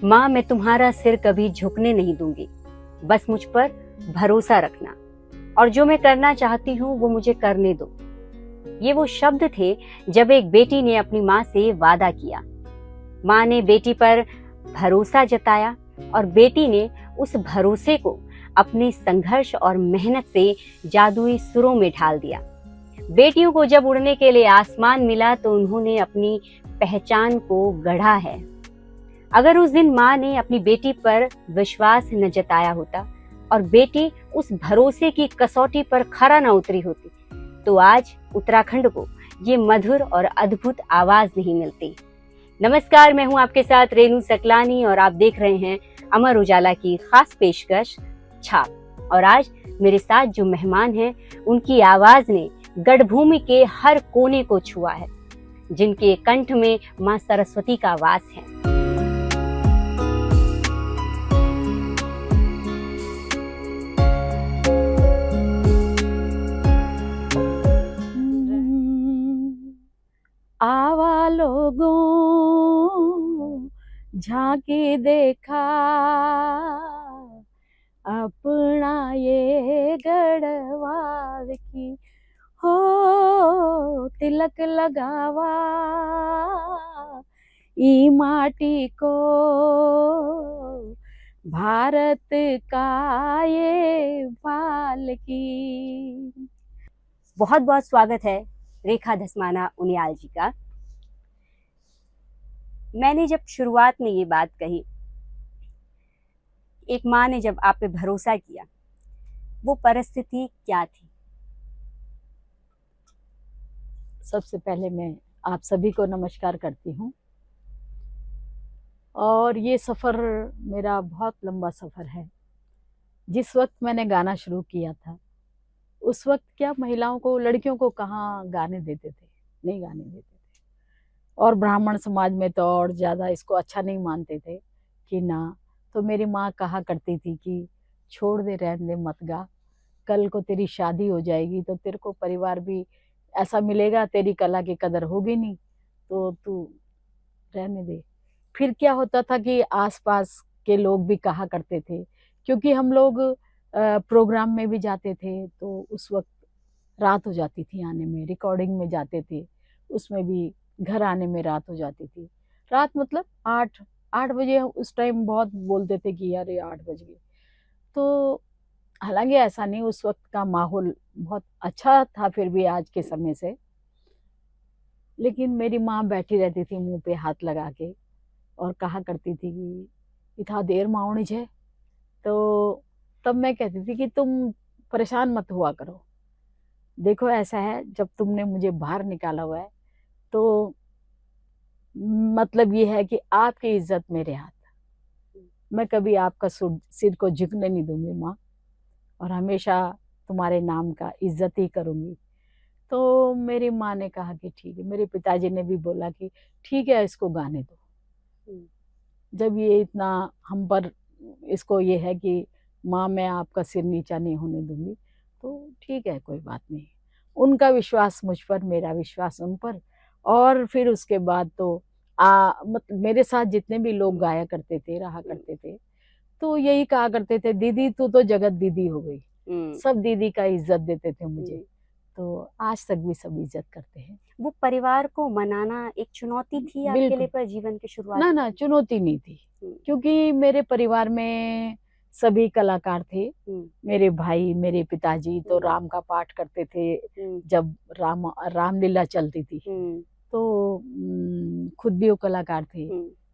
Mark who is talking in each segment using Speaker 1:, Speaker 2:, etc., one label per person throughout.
Speaker 1: माँ, मैं तुम्हारा सिर कभी झुकने नहीं दूंगी, बस मुझ पर भरोसा रखना और जो मैं करना चाहती हूँ वो मुझे करने दो। ये वो शब्द थे जब एक बेटी ने अपनी माँ से वादा किया। माँ ने बेटी पर भरोसा जताया और बेटी ने उस भरोसे को अपने संघर्ष और मेहनत से जादुई सुरों में ढाल दिया। बेटियों को जब उड़ने के लिए आसमान मिला तो उन्होंने अपनी पहचान को गढ़ा है। अगर उस दिन माँ ने अपनी बेटी पर विश्वास न जताया होता और बेटी उस भरोसे की कसौटी पर खरा न उतरी होती तो आज उत्तराखंड को ये मधुर और अद्भुत आवाज नहीं मिलती। नमस्कार, मैं हूं आपके साथ रेनू सकलानी और आप देख रहे हैं अमर उजाला की खास पेशकश छाप। और आज मेरे साथ जो मेहमान हैं उनकी आवाज ने गढ़भूमि के हर कोने को छुआ है, जिनके कंठ में मां सरस्वती का वास है।
Speaker 2: आवा लोगों झांकी देखा अपना ये गढ़वाल की, हो तिलक लगावा ई माटी को, भारत का ये बाल की।
Speaker 1: बहुत बहुत स्वागत है रेखा धस्माना उनियाल जी का। मैंने जब शुरुआत में ये बात कही, एक माँ ने जब आप पे भरोसा किया, वो परिस्थिति क्या थी?
Speaker 2: सबसे पहले मैं आप सभी को नमस्कार करती हूँ। और ये सफ़र मेरा बहुत लंबा सफ़र है। जिस वक्त मैंने गाना शुरू किया था उस वक्त क्या महिलाओं को, लड़कियों को कहाँ गाने देते थे, नहीं गाने देते थे। और ब्राह्मण समाज में तो और ज़्यादा इसको अच्छा नहीं मानते थे कि ना। तो मेरी माँ कहा करती थी कि छोड़ दे, रहने दे, मत गा, कल को तेरी शादी हो जाएगी तो तेरे को परिवार भी ऐसा मिलेगा, तेरी कला की कदर होगी नहीं, तो तू रहने दे। फिर क्या होता था कि आसपास के लोग भी कहा करते थे, क्योंकि हम लोग प्रोग्राम में भी जाते थे तो उस वक्त रात हो जाती थी आने में, रिकॉर्डिंग में जाते थे उसमें भी घर आने में रात हो जाती थी। रात मतलब 8 बजे, उस टाइम बहुत बोलते थे कि यार ये 8 बज गए। तो हालांकि ऐसा नहीं, उस वक्त का माहौल बहुत अच्छा था फिर भी आज के समय से। लेकिन मेरी माँ बैठी रहती थी मुंह पे हाथ लगा के और कहा करती थी कि इतना देर माउणी है। तो तब मैं कहती थी कि तुम परेशान मत हुआ करो, देखो ऐसा है, जब तुमने मुझे बाहर निकाला हुआ है तो मतलब ये है कि आपकी इज्जत मेरे हाथ, मैं कभी आपका सिर को झुकने नहीं दूंगी माँ, और हमेशा तुम्हारे नाम का इज्जत ही करूंगी। तो मेरी माँ ने कहा कि ठीक है। मेरे पिताजी ने भी बोला कि ठीक है, इसको गाने दो। जब ये इतना हम पर इसको ये है कि माँ मैं आपका सिर नीचा नहीं होने दूंगी, तो ठीक है, कोई बात नहीं। उनका विश्वास मुझ पर, मेरा विश्वास उन पर। और फिर उसके बाद तो मतलब मेरे साथ जितने भी लोग गाया करते थे, रहा करते थे, तो यही कहा करते थे, दीदी तू तो जगत दीदी हो गई। सब दीदी का इज्जत देते थे मुझे, तो आज तक भी सब इज्जत करते हैं।
Speaker 1: वो परिवार को मनाना एक चुनौती थी आपके लिए पर जीवन की शुरुआत?
Speaker 2: ना, चुनौती नहीं थी, क्योंकि मेरे परिवार में सभी कलाकार थे। मेरे भाई, मेरे पिताजी तो राम का पाठ करते थे, जब रामलीला चलती थी तो खुद भी वो कलाकार थे।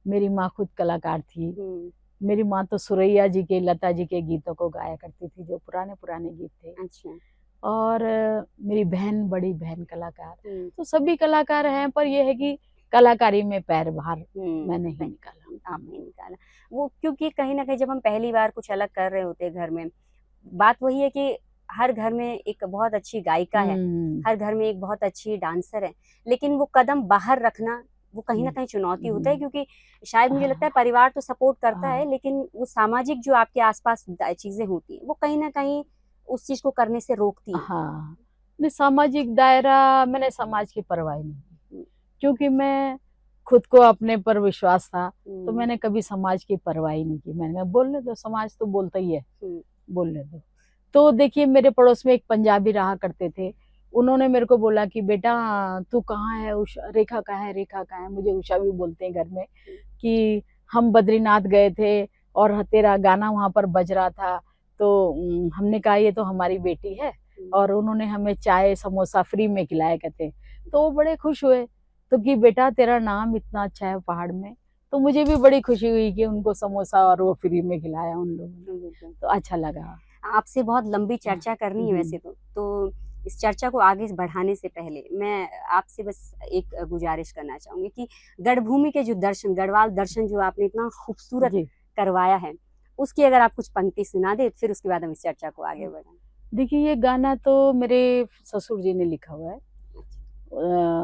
Speaker 2: मेरी माँ खुद कलाकार थी। मेरी माँ तो सुरैया जी के, लता जी के गीतों को गाया करती थी, जो पुराने पुराने गीत थे।
Speaker 1: अच्छा।
Speaker 2: और मेरी बहन, बड़ी बहन कलाकार। तो सभी कलाकार हैं, पर यह है कि कलाकारी में पैर बाहर मैं नहीं निकाला।
Speaker 1: आपने निकाला वो, क्योंकि कहीं ना कहीं जब हम पहली बार कुछ अलग कर रहे होते घर में, बात वही है कि हर घर में एक बहुत अच्छी गायिका है, हर घर में एक बहुत अच्छी डांसर है, लेकिन वो कदम बाहर रखना वो कहीं ना कहीं चुनौती होता है, क्योंकि शायद मुझे लगता है परिवार तो सपोर्ट करता है, लेकिन वो सामाजिक जो आपके आसपास चीजें होती है वो कहीं ना कहीं उस चीज को करने से रोकती है।
Speaker 2: हाँ, सामाजिक दायरा, मैंने समाज की परवाह नहीं की, क्योंकि मैं खुद को अपने पर विश्वास था, तो मैंने कभी समाज की परवाह ही नहीं की। मैंने कहा बोलने दो, समाज तो बोलता ही है, बोलने दो। तो देखिए मेरे पड़ोस में एक पंजाबी रहा करते थे, उन्होंने मेरे को बोला कि बेटा तू कहाँ है, उषा, रेखा कहाँ है, रेखा कहाँ है, मुझे उषा भी बोलते हैं घर में, कि हम बद्रीनाथ गए थे और तेरा गाना वहाँ पर बज रहा था, तो हमने कहा ये तो हमारी बेटी है, और उन्होंने हमें चाय समोसा फ्री में खिलाया कहते। तो वो बड़े खुश हुए, तो कि बेटा तेरा नाम इतना अच्छा है पहाड़ में। तो मुझे भी बड़ी खुशी हुई कि उनको समोसा और वो फ्री में खिलाया उन लोगों ने, तो अच्छा लगा।
Speaker 1: आपसे बहुत लंबी चर्चा करनी है वैसे तो इस चर्चा को आगे बढ़ाने से पहले मैं आपसे बस एक गुजारिश करना चाहूंगी कि गढ़भूमि के जो दर्शन, गढ़वाल दर्शन जो आपने इतना खूबसूरत करवाया है, उसकी अगर आप कुछ पंक्ति सुना दे, फिर उसके बाद हम इस चर्चा को आगे बढ़ाएं।
Speaker 2: देखिए ये गाना तो मेरे ससुर जी ने लिखा हुआ है,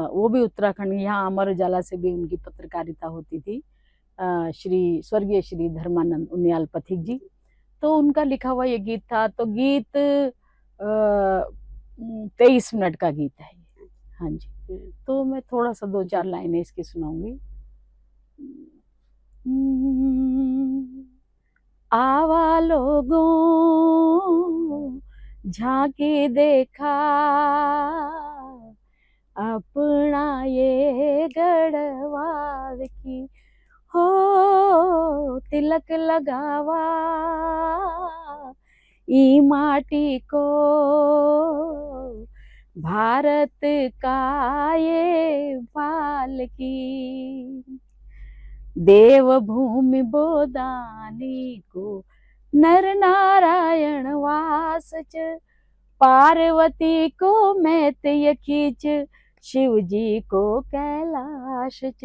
Speaker 2: वो भी उत्तराखंड, यहाँ अमर उजाला से भी उनकी पत्रकारिता होती थी, श्री स्वर्गीय श्री धर्मानंद उनियाल पथिक जी, तो उनका लिखा हुआ ये गीत था। तो गीत 23 मिनट का गीत है। हाँ जी, तो मैं थोड़ा सा 2-4 लाइनें इसकी सुनाऊंगी। आवा लोगों झांकी देखा अपना ये गढ़वाल की, हो तिलक लगावा ई माटी को, भारत का ये बाल की, देवभूमि बोदानी को नर नारायण वास च, पार्वती को मैत यखीच, शिव जी को कैलाश च,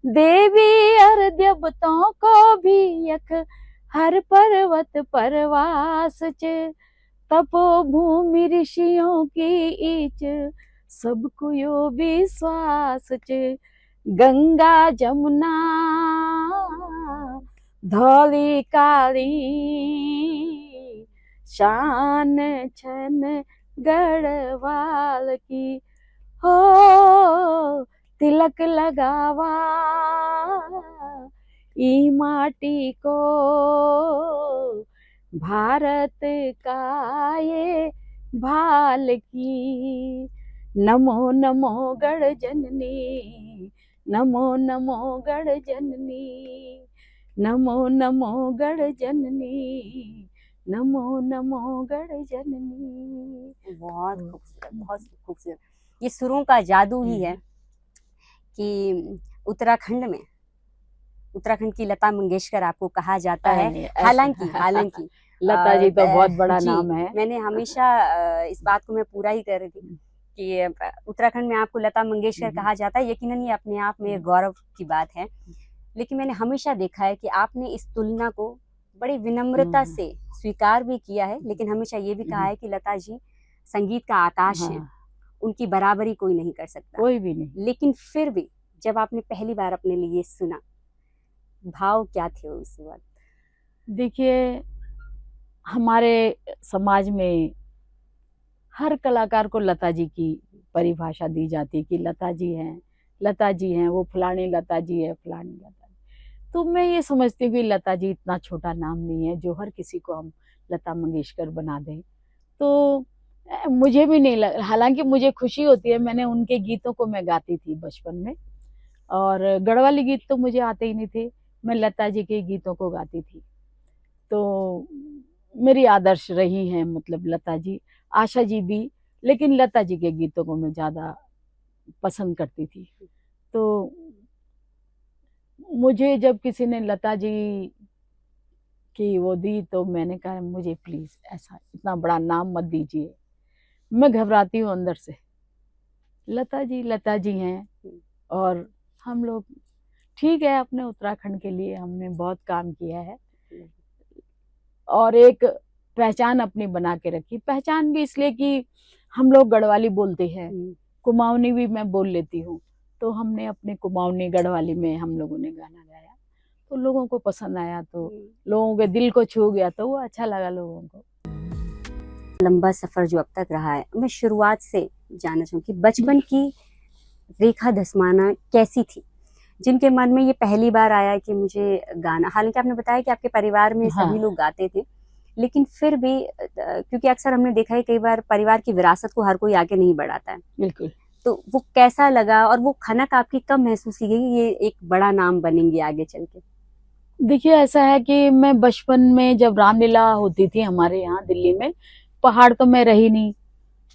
Speaker 2: देवी और देवताओं को भी यख हर पर्वत परवास च, तपोभूमि ऋषियों की ईच, सबको यो विश्वास च, गंगा जमुना धौली काली, शान छन गढ़वाल की, हो तिलक लगावा ई माटी को, भारत का ये भाल की, नमो नमो गढ़ जननी, नमो नमो गढ़ जननी, नमो नमो गढ़ जननी, नमो नमो गढ़ जननी।
Speaker 1: बहुत खूबसूरत, बहुत खूबसूरत। ये सुरों का जादू ही है कि उत्तराखंड की लता मंगेशकर आपको कहा जाता है। हालांकि
Speaker 2: लता जी तो बहुत बड़ा नाम है।
Speaker 1: मैंने हमेशा इस बात को मैं पूरा ही कर रही थी कि उत्तराखंड में आपको लता मंगेशकर कहा जाता है। यकीनन ये अपने आप में गौरव की बात है, लेकिन मैंने हमेशा देखा है कि आपने इस तुलना को बड़ी विनम्रता से स्वीकार भी किया है, लेकिन हमेशा ये भी कहा है कि लता जी संगीत का आकाश है, उनकी बराबरी कोई नहीं कर सकता,
Speaker 2: कोई भी नहीं।
Speaker 1: लेकिन फिर भी जब आपने पहली बार अपने लिए सुना, भाव क्या थे उस वक्त?
Speaker 2: देखिए हमारे समाज में हर कलाकार को लता जी की परिभाषा दी जाती है कि लता जी हैं, वो फलानी लता जी है, फलानी लता जी। तो मैं ये समझती हूँ कि लता जी इतना छोटा नाम नहीं है जो हर किसी को हम लता मंगेशकर बना दें। तो मुझे भी नहीं लग, हालांकि मुझे खुशी होती है, मैंने उनके गीतों को मैं गाती थी बचपन में, और गढ़वाली गीत तो मुझे आते ही नहीं थे, मैं लता जी के गीतों को गाती थी। तो मेरी आदर्श रही हैं, मतलब लता जी, आशा जी भी, लेकिन लता जी के गीतों को मैं ज़्यादा पसंद करती थी। तो मुझे जब किसी ने लता जी की वो दी, तो मैंने कहा मुझे प्लीज़ ऐसा इतना बड़ा नाम मत दीजिए, मैं घबराती हूँ अंदर से। लता जी हैं, और हम लोग ठीक है, अपने उत्तराखंड के लिए हमने बहुत काम किया है और एक पहचान अपनी बना के रखी। पहचान भी इसलिए कि हम लोग गढ़वाली बोलते हैं, कुमाऊनी भी मैं बोल लेती हूँ, तो हमने अपने कुमाऊनी गढ़वाली में हम लोगों ने गाना गाया, तो लोगों को पसंद आया, तो लोगों के दिल को छू गया, तो वो अच्छा लगा लोगों को।
Speaker 1: लंबा सफर जो अब तक रहा है, मैं शुरुआत से जानना चाहूँगी, बचपन की रेखा धस्माना कैसी थी? जिनके मन में ये पहली बार आया कि मुझे गाना, हालांकि आपने बताया कि आपके परिवार में
Speaker 2: हाँ।
Speaker 1: सभी लोग गाते थे, लेकिन फिर भी क्योंकि अक्सर हमने देखा है कई बार परिवार की विरासत को हर कोई आगे नहीं बढ़ाता है,
Speaker 2: बिल्कुल।
Speaker 1: तो वो कैसा लगा और वो खनक आपकी कब महसूस की गई ये एक बड़ा नाम बनेंगे आगे चल के?
Speaker 2: देखिए ऐसा है कि मैं बचपन में जब रामलीला होती थी हमारे यहाँ दिल्ली में, पहाड़ तो मैं रही नहीं,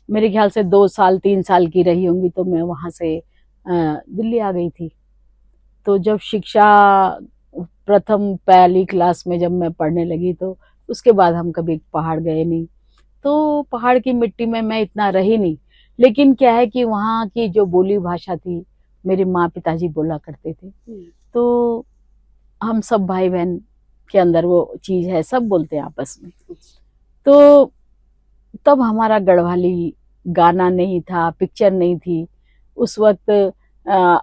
Speaker 2: मेरे ख्याल से 2 साल 3 साल की रही होंगी, तो मैं वहां से दिल्ली आ गई थी। तो जब शिक्षा प्रथम पहली क्लास में जब मैं पढ़ने लगी, तो उसके बाद हम कभी पहाड़ गए नहीं, तो पहाड़ की मिट्टी में मैं इतना रही नहीं। लेकिन क्या है कि वहाँ की जो बोली भाषा थी, मेरे माँ पिताजी बोला करते थे, तो हम सब भाई बहन के अंदर वो चीज है, सब बोलते हैं आपस में। तो तब हमारा गढ़वाली गाना नहीं था, पिक्चर नहीं थी उस वक्त।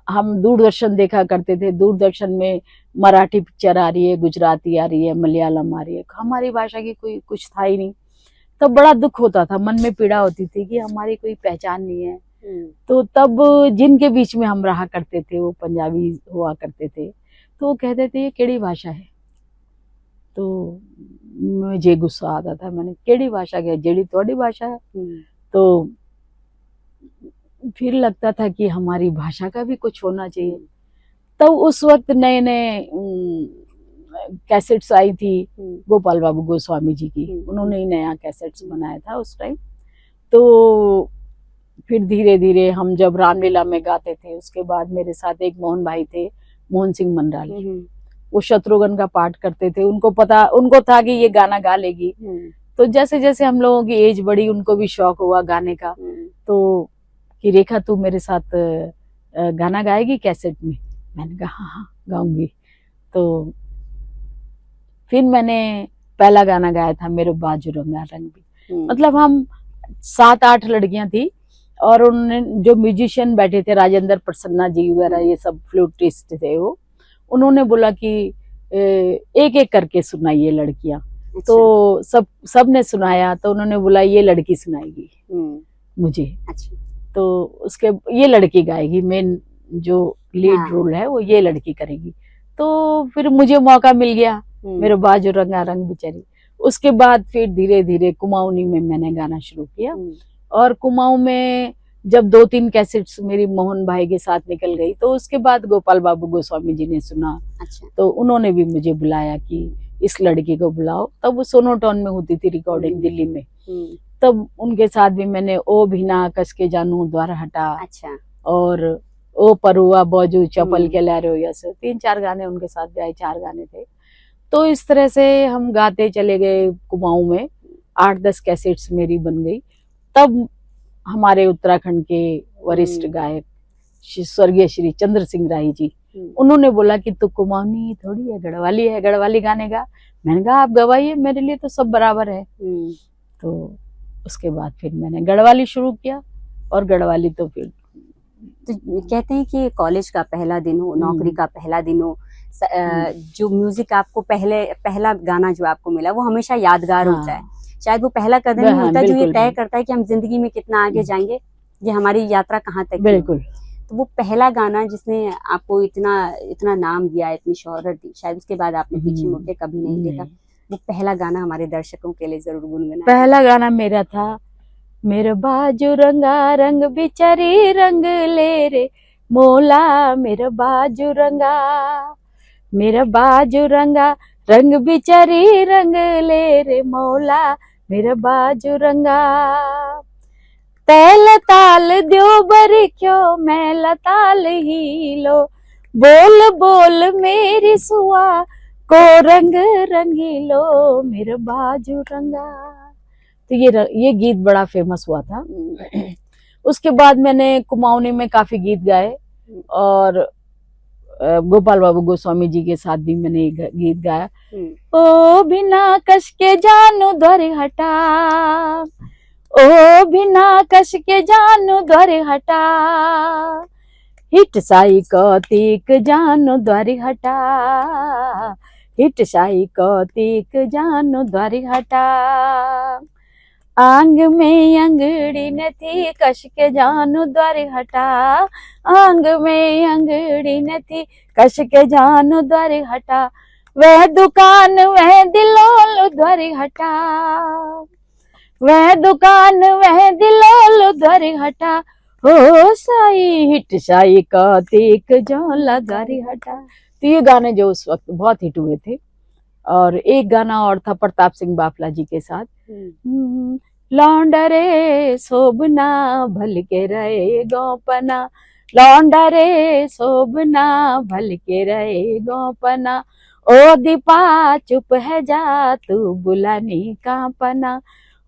Speaker 2: हम दूरदर्शन देखा करते थे, दूरदर्शन में मराठी पिक्चर आ रही है, गुजराती आ रही है, मलयालम आ रही है, हमारी भाषा की कोई कुछ था ही नहीं। तब बड़ा दुख होता था, मन में पीड़ा होती थी कि हमारी कोई पहचान नहीं है। तो तब जिनके बीच में हम रहा करते थे वो पंजाबी हुआ करते थे, तो वो कहते थे ये केड़ी भाषा है, तो मुझे गुस्सा आता था, मैंने केड़ी भाषा क्या, जेड़ी तोड़ी भाषा है। तो फिर लगता था कि हमारी भाषा का भी कुछ होना चाहिए। तब उस वक्त नए नए कैसेट्स आई थी गोपाल बाबू गोस्वामी जी की, उन्होंने ही नया कैसेट्स बनाया था उस टाइम। तो फिर धीरे धीरे हम जब रामलीला में गाते थे, उसके बाद मेरे साथ एक मोहन भाई थे, मोहन सिंह मनराली, वो शत्रुघ्न का पाठ करते थे, उनको था कि ये गाना गा लेगी। तो जैसे जैसे हम लोगों की एज बढ़ी, उनको भी शौक हुआ गाने का, तो कि रेखा तू मेरे साथ गाना गाएगी कैसेट में? मैंने कहा हाँ हाँ गाऊंगी। तो फिर मैंने पहला गाना गाया था मेरे बाजू रंगा रंग भी। मतलब हम 7-8 लड़कियां थी, और उन्होंने जो म्यूजिशियन बैठे थे, राजेंद्र प्रसन्ना जी वगैरह, ये सब फ्लूटिस्ट थे, वो उन्होंने बोला कि एक एक करके सुनाइए लड़कियां। तो सब ने सुनाया, तो उन्होंने बोला ये लड़की सुनाएगी मुझे। तो उसके ये लड़की गाएगी, मेन जो लीड रोल है वो ये लड़की करेगी। तो फिर मुझे मौका मिल गया, मेरे बाजू रंगा रंग बिचारी। उसके बाद फिर धीरे धीरे कुमाऊनी में मैंने गाना शुरू किया, और कुमाऊं में जब 2-3 कैसेट्स मेरी मोहन भाई के साथ निकल गई, तो उसके बाद गोपाल बाबू गोस्वामी जी ने सुना। तो उन्होंने भी मुझे बुलाया कि इस लड़की को बुलाओ। तब वो सोनोटोन में होती थी रिकॉर्डिंग दिल्ली में, तब उनके साथ भी मैंने ओ भिना कस के जानू द्वार हटा, और ओ परुआ बौजू चपल के लारो, ऐसे 3-4 गाने उनके साथ गाए, 4 गाने थे। तो इस तरह से हम गाते चले गए। कुमाऊं में 8-10 कैसेट्स मेरी बन गई। तब हमारे उत्तराखंड के वरिष्ठ गायक स्वर्गीय श्री चंद्र सिंह राही जी, उन्होंने बोला कि तू कुमाऊनी थोड़ी है, गढ़वाली है, गढ़वाली गाने गा। मैंने कहा आप गवाइए, मेरे लिए तो सब बराबर है। तो उसके बाद फिर मैंने गढ़वाली शुरू किया, और गढ़वाली तो फिर
Speaker 1: तो कहते हैं कि कॉलेज का पहला दिन हो, नौकरी का पहला दिन हो, जो म्यूजिक आपको पहला गाना जो आपको मिला वो हमेशा यादगार होता है। शायद वो पहला कदम ही होता है जो ये तय करता है कि हम जिंदगी में कितना आगे जाएंगे, ये हमारी यात्रा कहाँ तक।
Speaker 2: बिल्कुल।
Speaker 1: तो वो पहला गाना जिसने आपको इतना नाम दिया, इतनी शोहरत दी, शायद उसके बाद आपने पीछे मुड़ के कभी नहीं देखा। वो पहला गाना हमारे दर्शकों के लिए जरूर गुनगुनाएं।
Speaker 2: पहला गाना मेरा था मेरे बाजू रंगा रंग बिचारी रंग ले रे मोला, मेरा बाजू रंगा, मेरा बाजू रंगा रंग बिचारी रंग ले रे मौला, मेरा बाजू रंगा। तैल ताल द्यो बर क्यों मैं लताल ही लो, बोल बोल मेरी सुआ को रंग रंगीलो, मेरा बाजू रंगा। तो ये गीत बड़ा फेमस हुआ था। उसके बाद मैंने कुमाऊनी में काफी गीत गाए, और गोपाल बाबू गोस्वामी जी के साथ भी मैंने गीत गाया। ओ बिना कश के जानू द्वारे हटा, ओ बिना कश के जानू द्वारे हटा, हिट साई कौतिक जानू द्वारे हटा, हिट साई कौतिक जानू द्वारे हटा। आंग में अंगड़ी न थी, कश के जानू द्वार हटा। आंग में अंगड़ी न थी, कश के जानू द्वार हटा। वह दुकान वह दिलोल द्वार हटा। वह दुकान वह दिलोल द्वार हटा। हो साई हिट साई का तेक जौला द्वार हटा। तो ये गाने जो उस वक्त बहुत हिट हुए थे। और एक गाना और था प्रताप सिंह बाफला जी के साथ, लौंडा रे शोभना भल के रहे गौपना। लौंडा रे शोभना भल के रहे गौपना। ओ दीपा चुप है जा तू बुलानी कांपना।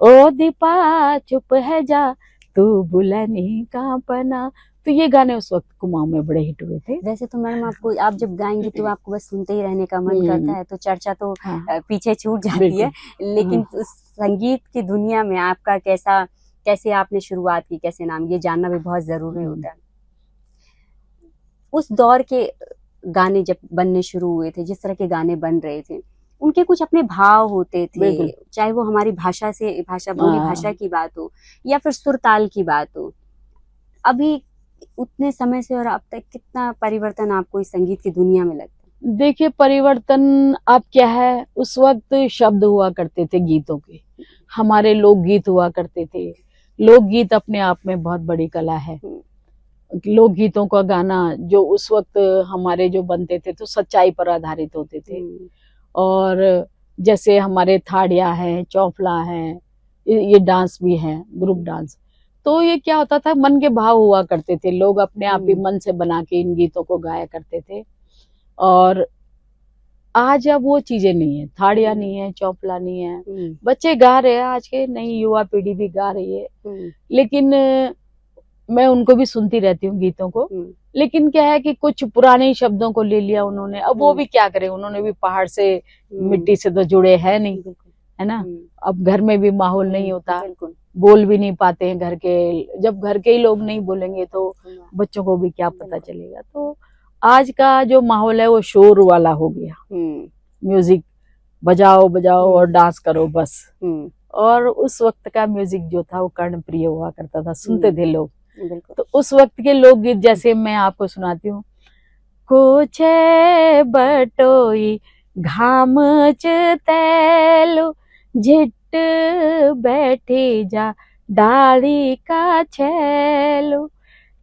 Speaker 2: ओ दीपा चुप है जा तू बुलानी कांपना। तो ये गाने उस वक्त कुमाऊं में बड़े हिट हुए थे।
Speaker 1: वैसे तो मैडम आपको, आप जब गाएंगी तो आपको बस सुनते ही रहने का मन करता है, तो चर्चा तो पीछे छूट जाती है। लेकिन उस संगीत की दुनिया में आपका कैसे आपने शुरुआत की, कैसे नाम, ये जानना भी बहुत जरूरी होता है। उस दौर के गाने जब बनने शुरू हुए थे, जिस तरह के गाने बन रहे थे, उनके कुछ अपने भाव होते थे, चाहे वो हमारी बोली भाषा की बात हो या फिर सुर ताल की बात हो। अभी उतने समय से और अब तक कितना परिवर्तन आपको इस संगीत की दुनिया में लगता है?
Speaker 2: देखिए, परिवर्तन अब क्या है, उस वक्त शब्द हुआ करते थे गीतों के, हमारे लोकगीत हुआ करते थे। लोकगीत अपने आप में बहुत बड़ी कला है। लोकगीतों का गाना जो उस वक्त हमारे जो बनते थे तो सच्चाई पर आधारित होते थे। और जैसे हमारे थाड़िया है, चौफला है, ये डांस भी है, ग्रुप डांस। तो ये क्या होता था, मन के भाव हुआ करते थे, लोग अपने आप ही मन से बना के इन गीतों को गाया करते थे। और आज अब वो चीजें नहीं है, थाड़िया नहीं है, चौफला नहीं है। बच्चे गा रहे हैं, आज के नई युवा पीढ़ी भी गा रही है, लेकिन मैं उनको भी सुनती रहती हूँ गीतों को। लेकिन क्या है कि कुछ पुराने शब्दों को ले लिया उन्होंने। अब वो भी क्या करे, उन्होंने भी पहाड़ से मिट्टी से तो जुड़े है नहीं, है ना। अब घर में भी माहौल नहीं होता, बोल भी नहीं पाते हैं घर के। जब घर के ही लोग नहीं बोलेंगे तो बच्चों को भी क्या पता चलेगा। तो आज का जो माहौल है वो शोर वाला हो गया, म्यूजिक बजाओ बजाओ और डांस करो बस। और उस वक्त का म्यूजिक जो था वो कर्णप्रिय हुआ करता था, सुनते थे लोग। तो उस वक्त के लोकगीत जैसे मैं आपको सुनाती हूँ, कुछ बटोई घाम तैलो झिट बैठी जा डाली का छैलो।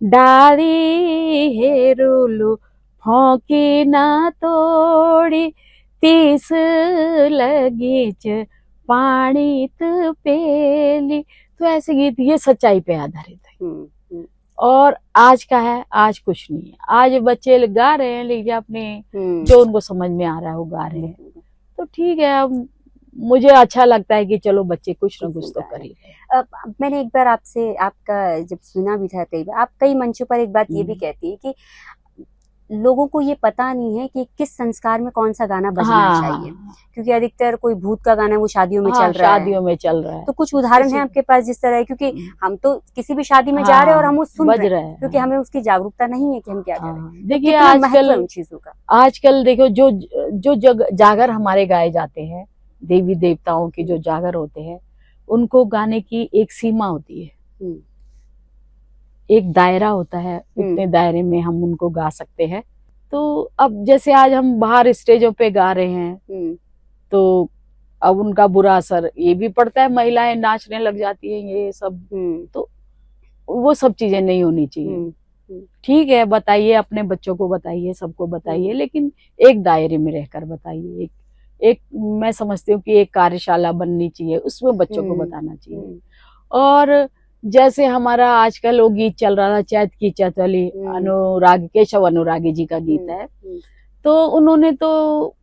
Speaker 2: डाली हेरुलू फौकी ना तोड़ी 30 लगीच पानी पेली। तो ऐसे गीत, ये सच्चाई पे आधारित है। और आज का है, आज कुछ नहीं है। आज बच्चे गा रहे हैं, लेकिन अपने जो उनको समझ में आ रहा है वो गा रहे हैं। तो ठीक है, अब मुझे अच्छा लगता है कि चलो बच्चे कुछ न कुछ तो कर ही रहे हैं।
Speaker 1: मैंने एक बार आपसे आपका जब सुना भी था, कई बार आप कई मंचों पर एक बात ये भी कहती है कि लोगों को ये पता नहीं है कि किस संस्कार में कौन सा गाना बजना चाहिए, क्योंकि अधिकतर कोई भूत का गाना वो शादियों में चल रहा है। तो कुछ उदाहरण है आपके पास जिस तरह है, क्योंकि हम तो किसी भी शादी में जा रहे हैं और हम वो सुन रहे हैं, क्योंकि हमें उसकी जागरूकता नहीं है कि हम क्या करें।
Speaker 2: देखिए आजकल चीजों का देखो, जो जागर हमारे गाए जाते हैं, देवी देवताओं के जो जागर होते हैं, उनको गाने की एक सीमा होती है, एक दायरा होता है, उतने दायरे में हम उनको गा सकते हैं। तो अब जैसे आज हम बाहर स्टेजों पे गा रहे हैं, तो अब उनका बुरा असर ये भी पड़ता है, महिलाएं नाचने लग जाती हैं, ये सब। तो वो सब चीजें नहीं होनी चाहिए। ठीक है, बताइए, अपने बच्चों को बताइए, सबको बताइए, लेकिन एक दायरे में रहकर बताइए। एक मैं समझती हूँ कि एक कार्यशाला बननी चाहिए, उसमें बच्चों को बताना चाहिए। और जैसे हमारा आजकल वो गीत चल रहा था, चैत की चैतली, केशव अनुरागी जी का गीत है। तो उन्होंने तो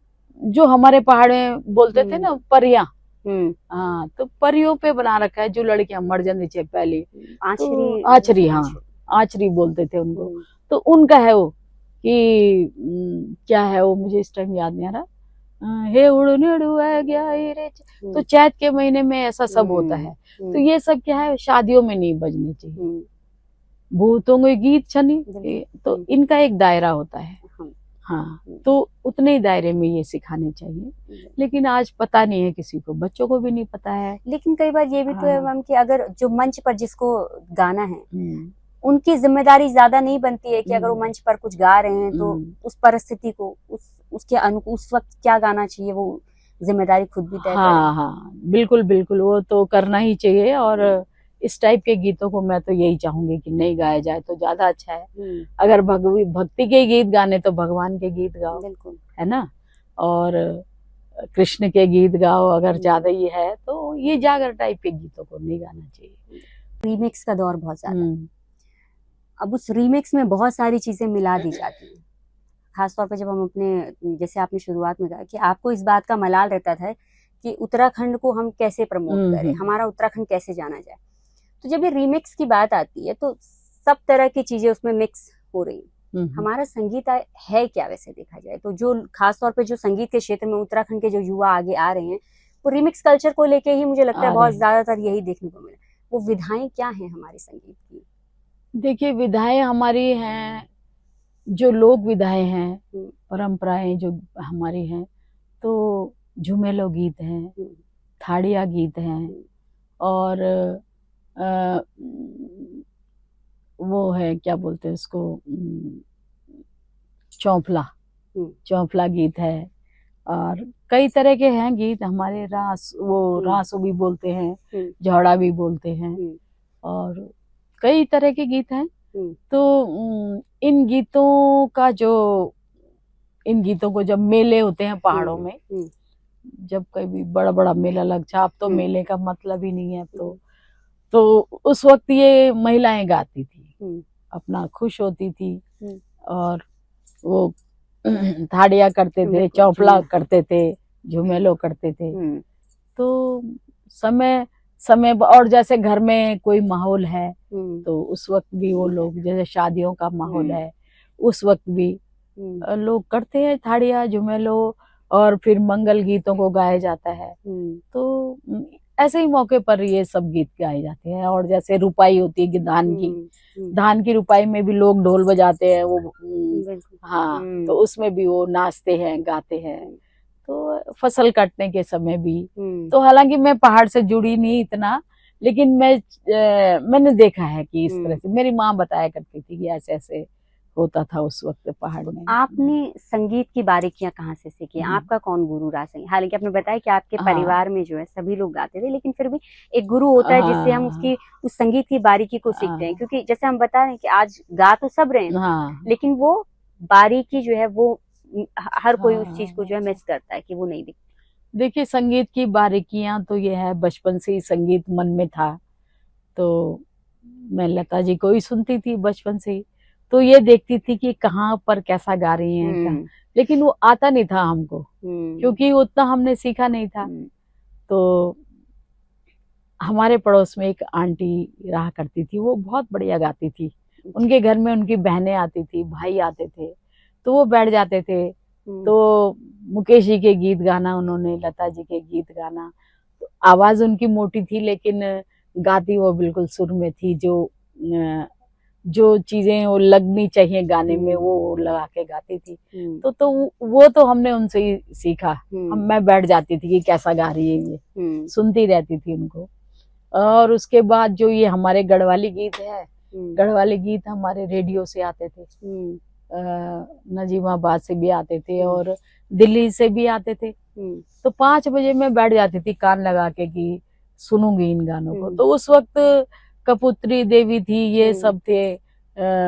Speaker 2: जो हमारे पहाड़ में बोलते थे ना, परियां, हाँ, तो परियों पे बना रखा है, जो लड़कियां मर जाती थे पहले, आचरी, हाँ, आचरी बोलते थे उनको। तो उनका है वो कि क्या है वो, मुझे इस टाइम याद नहीं आ रहा। हे उड़ू गया रे। तो चैत के महीने में ऐसा सब होता है। तो ये सब क्या है, शादियों में नहीं बजने चाहिए। भूतों के गीत छनी, तो इनका एक दायरा होता है। हाँ, तो उतने ही दायरे में ये सिखाने चाहिए, लेकिन आज पता नहीं है किसी को, बच्चों को भी नहीं पता है।
Speaker 1: लेकिन कई बार ये भी तो है
Speaker 2: हाँ।
Speaker 1: मैम कि अगर जो मंच पर जिसको गाना है उनकी जिम्मेदारी ज्यादा नहीं बनती है कि अगर वो मंच पर कुछ गा रहे हैं तो उस परिस्थिति को उसके अनुकूल उस वक्त क्या गाना चाहिए वो जिम्मेदारी खुद भी तय
Speaker 2: हाँ हाँ, बिल्कुल बिल्कुल, वो तो करना ही चाहिए। और इस टाइप के गीतों को मैं तो यही चाहूंगी कि नहीं गाया जाए तो ज्यादा अच्छा है। अगर भक्ति के गीत गाने तो भगवान के गीत गाओ,
Speaker 1: बिल्कुल
Speaker 2: है ना, और कृष्ण के गीत गाओ। अगर ज्यादा ही है तो ये जागर टाइप के गीतों को नहीं गाना चाहिए।
Speaker 1: रीमिक्स का दौर बहुत ज्यादा, अब उस रीमिक्स में बहुत सारी चीजें मिला दी जाती हैं, खासतौर पर जब हम अपने, जैसे आपने शुरुआत में कहा कि आपको इस बात का मलाल रहता था कि उत्तराखंड को हम कैसे प्रमोट करें, हमारा उत्तराखंड कैसे जाना जाए। तो जब ये रीमिक्स की बात आती है तो सब तरह की चीजें उसमें मिक्स हो रही है। हमारा संगीत है क्या वैसे देखा जाए तो, जो खासतौर पे जो संगीत के क्षेत्र में उत्तराखंड के जो युवा आगे आ रहे हैं वो रिमिक्स कल्चर को लेके ही मुझे लगता है बहुत ज्यादातर यही देखने को मिला। वो विधाएं क्या हैं हमारे संगीत की?
Speaker 2: देखिए, विधाएं हमारी हैं जो लोक विधाएं हैं, परंपराएं जो हमारी हैं, तो झुमेलो गीत हैं, थाड़िया गीत हैं, और वो है क्या बोलते हैं उसको, चौफला गीत है, और कई तरह के हैं गीत हमारे। रासो भी बोलते हैं, झौड़ा भी बोलते हैं, और कई तरह के गीत हैं। तो इन गीतों को जब मेले होते हैं पहाड़ों में, जब कभी बड़ा बड़ा मेला लगता, अब तो मेले का मतलब ही नहीं है, तो उस वक्त ये महिलाएं गाती थी, अपना खुश होती थी, और वो थाड़िया करते थे, चौफला करते थे, झुमेलो करते थे। तो समय और जैसे घर में कोई माहौल है तो उस वक्त भी वो लोग, जैसे शादियों का माहौल है उस वक्त भी लोग करते हैं थाड़िया, झुमेलो, और फिर मंगल गीतों को गाया जाता है। तो ऐसे ही मौके पर ये सब गीत गाए जाते हैं। और जैसे रुपाई होती है कि धान की रुपाई में भी लोग ढोल बजाते हैं, वो हाँ, तो उसमें भी वो नाचते हैं, गाते हैं। तो फसल काटने के समय भी, तो हालांकि मैं पहाड़ से जुड़ी नहीं इतना, लेकिन मैंने देखा है कि इस तरह से मेरी माँ बताया करती थी कि ऐसे ऐसे होता था उस वक्त पहाड़ में।
Speaker 1: आपने संगीत की बारीकियां कहाँ से सीखी? आपका कौन गुरु रहा? हालांकि आपने बताया कि आपके परिवार में जो है सभी लोग गाते थे, लेकिन फिर भी एक गुरु होता है जिससे हम उस संगीत की बारीकी को सीखते हैं। क्योंकि जैसे हम बता रहे हैं कि आज गा तो सब रहे हैं, लेकिन वो बारीकी जो है वो हर कोई उस चीज को जो है मिस करता है कि वो नहीं दिखती।
Speaker 2: देखिए, संगीत की बारीकियां तो ये है, बचपन से ही संगीत मन में था, तो मैं लता जी को ही सुनती थी बचपन से ही, तो ये देखती थी कि कहाँ पर कैसा गा रही हैं, लेकिन वो आता नहीं था हमको, क्योंकि उतना हमने सीखा नहीं था। तो हमारे पड़ोस में एक आंटी रहा करती थी, वो बहुत बढ़िया गाती थी। उनके घर में उनकी बहनें आती थी, भाई आते थे, तो वो बैठ जाते थे, तो मुकेश जी के गीत गाना, उन्होंने लता जी के गीत गाना। तो आवाज उनकी मोटी थी, लेकिन गाती वो बिल्कुल सुर में थी। जो चीजें वो लगनी चाहिए गाने में वो लगा के गाती थी। तो वो तो हमने उनसे ही सीखा। मैं बैठ जाती थी कि कैसा गा रही है ये, सुनती रहती थी उनको। और उसके बाद जो ये हमारे गढ़वाली गीत है, गढ़वाली गीत हमारे रेडियो से आते थे, नजीमाबाद से भी आते थे और दिल्ली से भी आते थे। तो 5 बजे मैं बैठ जाती थी कान लगा के कि सुनूंगी इन गानों को। तो उस वक्त कपूत्री देवी थी, ये सब थे,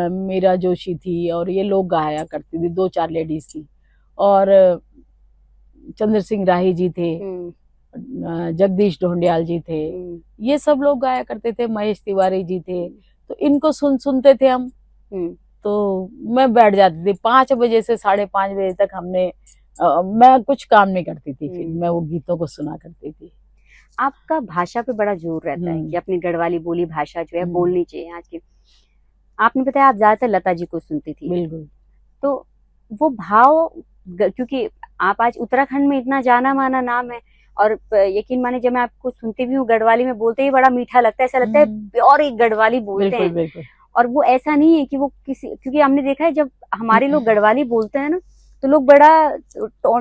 Speaker 2: मीरा जोशी थी, और ये लोग गाया करती थी, 2-4 लेडीज थी, और चंद्र सिंह राही जी थे, जगदीश ढोंडियाल जी थे, ये सब लोग गाया करते थे, महेश तिवारी जी थे। तो इनको सुनते थे हम। तो मैं बैठ जाती थी 5 बजे से 5:30 बजे तक। मैं कुछ काम नहीं करती थी, फिर मैं वो गीतों को सुना करती थी।
Speaker 1: आपका भाषा पे बड़ा जोर रहता है कि अपनी गढ़वाली बोली भाषा जो है बोलनी चाहिए आज की। आपने बताया आप ज्यादातर लता जी को सुनती थी।
Speaker 2: बिल्कुल।
Speaker 1: तो वो भाव, क्योंकि आप आज उत्तराखंड में इतना जाना माना नाम है, और यकीन माने जब मैं आपको सुनती भी हूँ गढ़वाली में बोलते ही बड़ा मीठा लगता है, ऐसा लगता है प्योर एक गढ़वाली बोलते हैं।
Speaker 2: बिल्कुल।
Speaker 1: और वो ऐसा नहीं है कि वो क्योंकि हमने देखा है जब हमारे लोग गढ़वाली बोलते हैं ना तो लोग बड़ा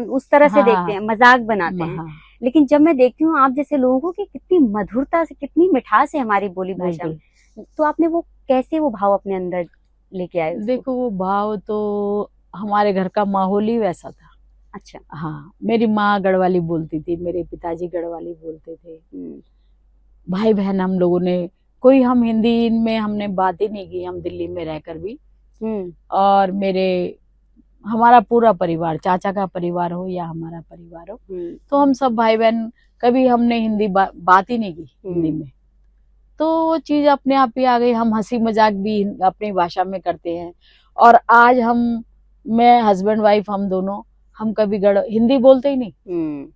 Speaker 1: उस तरह से
Speaker 2: हाँ,
Speaker 1: देखते हैं, मजाक बनाते हैं।
Speaker 2: हाँ,
Speaker 1: लेकिन जब मैं देखती हूँ आप जैसे लोगों को कि कितनी मधुरता से, कितनी मिठास है हमारी बोली भाषा में,
Speaker 2: बिल्कुल।
Speaker 1: तो आपने वो कैसे वो भाव अपने अंदर लेके आए उसको?
Speaker 2: देखो वो भाव तो हमारे घर का माहौल ही वैसा था।
Speaker 1: अच्छा।
Speaker 2: हाँ, मेरी माँ गढ़वाली बोलती थी, मेरे पिताजी गढ़वाली बोलते थे, भाई बहन हम लोगों ने कोई, हम हिंदी में हमने बात ही नहीं की, हम दिल्ली में रहकर भी। और हमारा पूरा परिवार, चाचा का परिवार हो या हमारा परिवार हो, तो हम सब भाई बहन कभी हमने हिंदी बात ही नहीं की हिंदी में। तो वो चीज अपने आप ही आ गई, हम हंसी मजाक भी अपनी भाषा में करते हैं। और आज मैं हस्बैंड वाइफ हम दोनों, हम कभी हिंदी बोलते ही नहीं,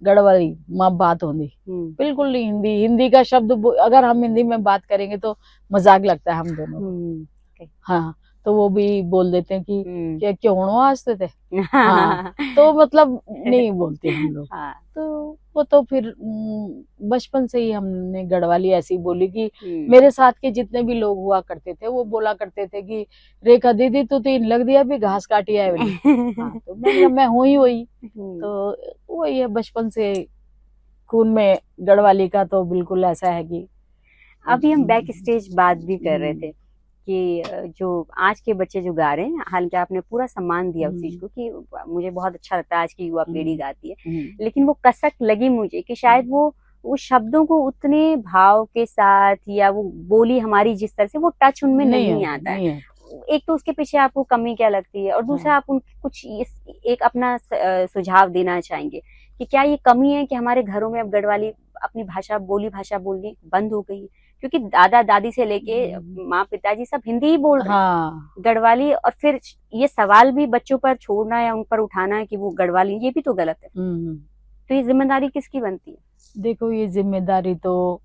Speaker 2: गढ़वाली माँ बात होती बिल्कुल नहीं। हिंदी का शब्द अगर हम हिंदी में बात करेंगे तो मजाक लगता है हम दोनों को। हाँ, तो वो भी बोल देते हैं कि क्या क्यों हंसते थे। हाँ, तो मतलब नहीं बोलते हम लोग। तो वो तो फिर बचपन से ही हमने गढ़वाली ऐसी बोली कि मेरे साथ के जितने भी लोग हुआ करते थे वो बोला करते थे कि रेखा दीदी तू तो इन लग दिया भी घास काटी है वाली। हाँ, तो मैं हूँ ही वही। तो वही है, बचपन से खून में गढ़वाली का तो बिल्कुल ऐसा है कि।
Speaker 1: अभी हम बैक स्टेज बात भी कर रहे थे कि जो आज के बच्चे जो गा रहे हैं, हालांकि आपने पूरा सम्मान दिया उस चीज को कि मुझे बहुत अच्छा लगता है आज की युवा पीढ़ी गाती है, लेकिन वो कसक लगी मुझे कि शायद वो शब्दों को उतने भाव के साथ या वो बोली हमारी जिस तरह से वो टच उनमें नहीं आता है। एक तो उसके पीछे आपको कमी क्या लगती है, और दूसरा आप उनको कुछ एक अपना सुझाव देना चाहेंगे कि क्या ये कमी है कि हमारे घरों में अब गढ़वाली अपनी भाषा, बोली भाषा बोलनी बंद हो गई, क्योंकि दादा दादी से लेके माँ पिताजी सब हिंदी ही बोल रहे हैं, गढ़वाली। और फिर ये सवाल भी बच्चों पर छोड़ना या उन पर उठाना है कि वो गढ़वाली, ये भी तो गलत है। तो ये जिम्मेदारी किसकी बनती है? देखो,
Speaker 2: ये जिम्मेदारी तो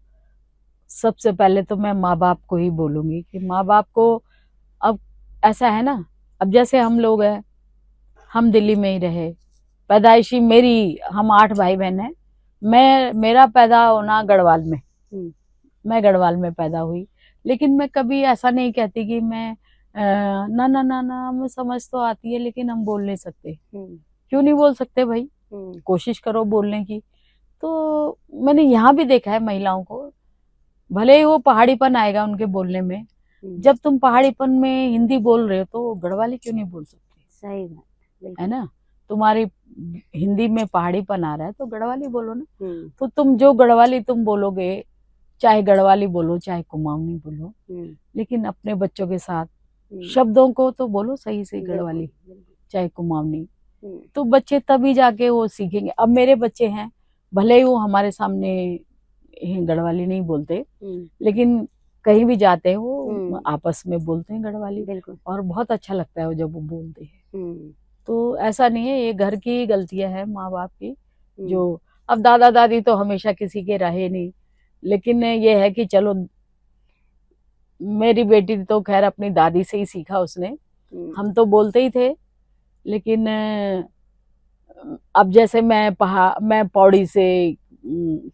Speaker 2: सबसे पहले तो मैं माँ बाप को ही बोलूंगी कि माँ बाप को, अब ऐसा है ना, अब जैसे हम लोग हैं, हम दिल्ली में ही रहे, पैदाइशी हम 8 भाई बहन हैं, मेरा पैदा होना गढ़वाल में, मैं गढ़वाल में पैदा हुई। लेकिन मैं कभी ऐसा नहीं कहती कि मैं ना ना ना ना, हमें समझ तो आती है लेकिन हम बोल नहीं सकते। क्यों नहीं बोल सकते भाई? कोशिश करो बोलने की। तो मैंने यहाँ भी देखा है महिलाओं को, भले ही वो पहाड़ीपन आएगा उनके बोलने में, जब तुम पहाड़ीपन में हिंदी बोल रहे हो तो गढ़वाली क्यों नहीं बोल सकते?
Speaker 1: सही बात
Speaker 2: है ना, तुम्हारी हिंदी में पहाड़ीपन आ रहा है तो गढ़वाली बोलो ना। तो तुम जो गढ़वाली तुम बोलोगे, चाहे गढ़वाली बोलो चाहे कुमाऊनी बोलो, लेकिन अपने बच्चों के साथ शब्दों को तो बोलो सही से, गढ़वाली चाहे कुमाऊनी, तो बच्चे तभी जाके वो सीखेंगे। अब मेरे बच्चे हैं, भले ही वो हमारे सामने गढ़वाली नहीं बोलते, लेकिन कहीं भी जाते हैं वो आपस में बोलते हैं गढ़वाली, और बहुत अच्छा लगता है वो जब वो बोलते हैं। तो ऐसा नहीं है, ये घर की गलतियां है माँ बाप की, जो अब दादा दादी तो हमेशा किसी के रहे नहीं, लेकिन ये है कि चलो, मेरी बेटी तो खैर अपनी दादी से ही सीखा उसने, हम तो बोलते ही थे, लेकिन अब जैसे मैं पौड़ी से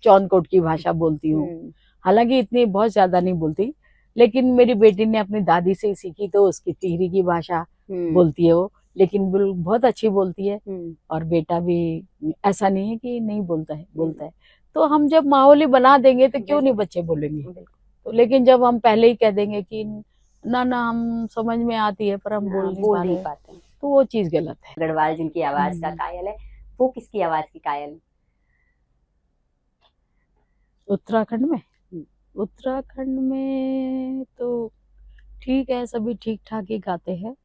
Speaker 2: चौनकोट की भाषा बोलती हूँ, हालांकि इतनी बहुत ज्यादा नहीं बोलती, लेकिन मेरी बेटी ने अपनी दादी से ही सीखी, तो उसकी टिहरी की भाषा बोलती है वो, लेकिन बहुत अच्छी बोलती है। और बेटा भी ऐसा नहीं है कि नहीं बोलता है, बोलता है। तो हम जब माहौल ही बना देंगे तो क्यों नहीं बच्चे बोलेंगे? तो लेकिन जब हम पहले ही कह देंगे कि ना ना हम समझ में आती है पर हम बोल नहीं पाते, तो वो चीज गलत है।
Speaker 1: गढ़वाल जिनकी आवाज का कायल है, वो किसकी आवाज की कायल है?
Speaker 2: उत्तराखंड में तो ठीक है, सभी ठीक ठाक ही गाते हैं,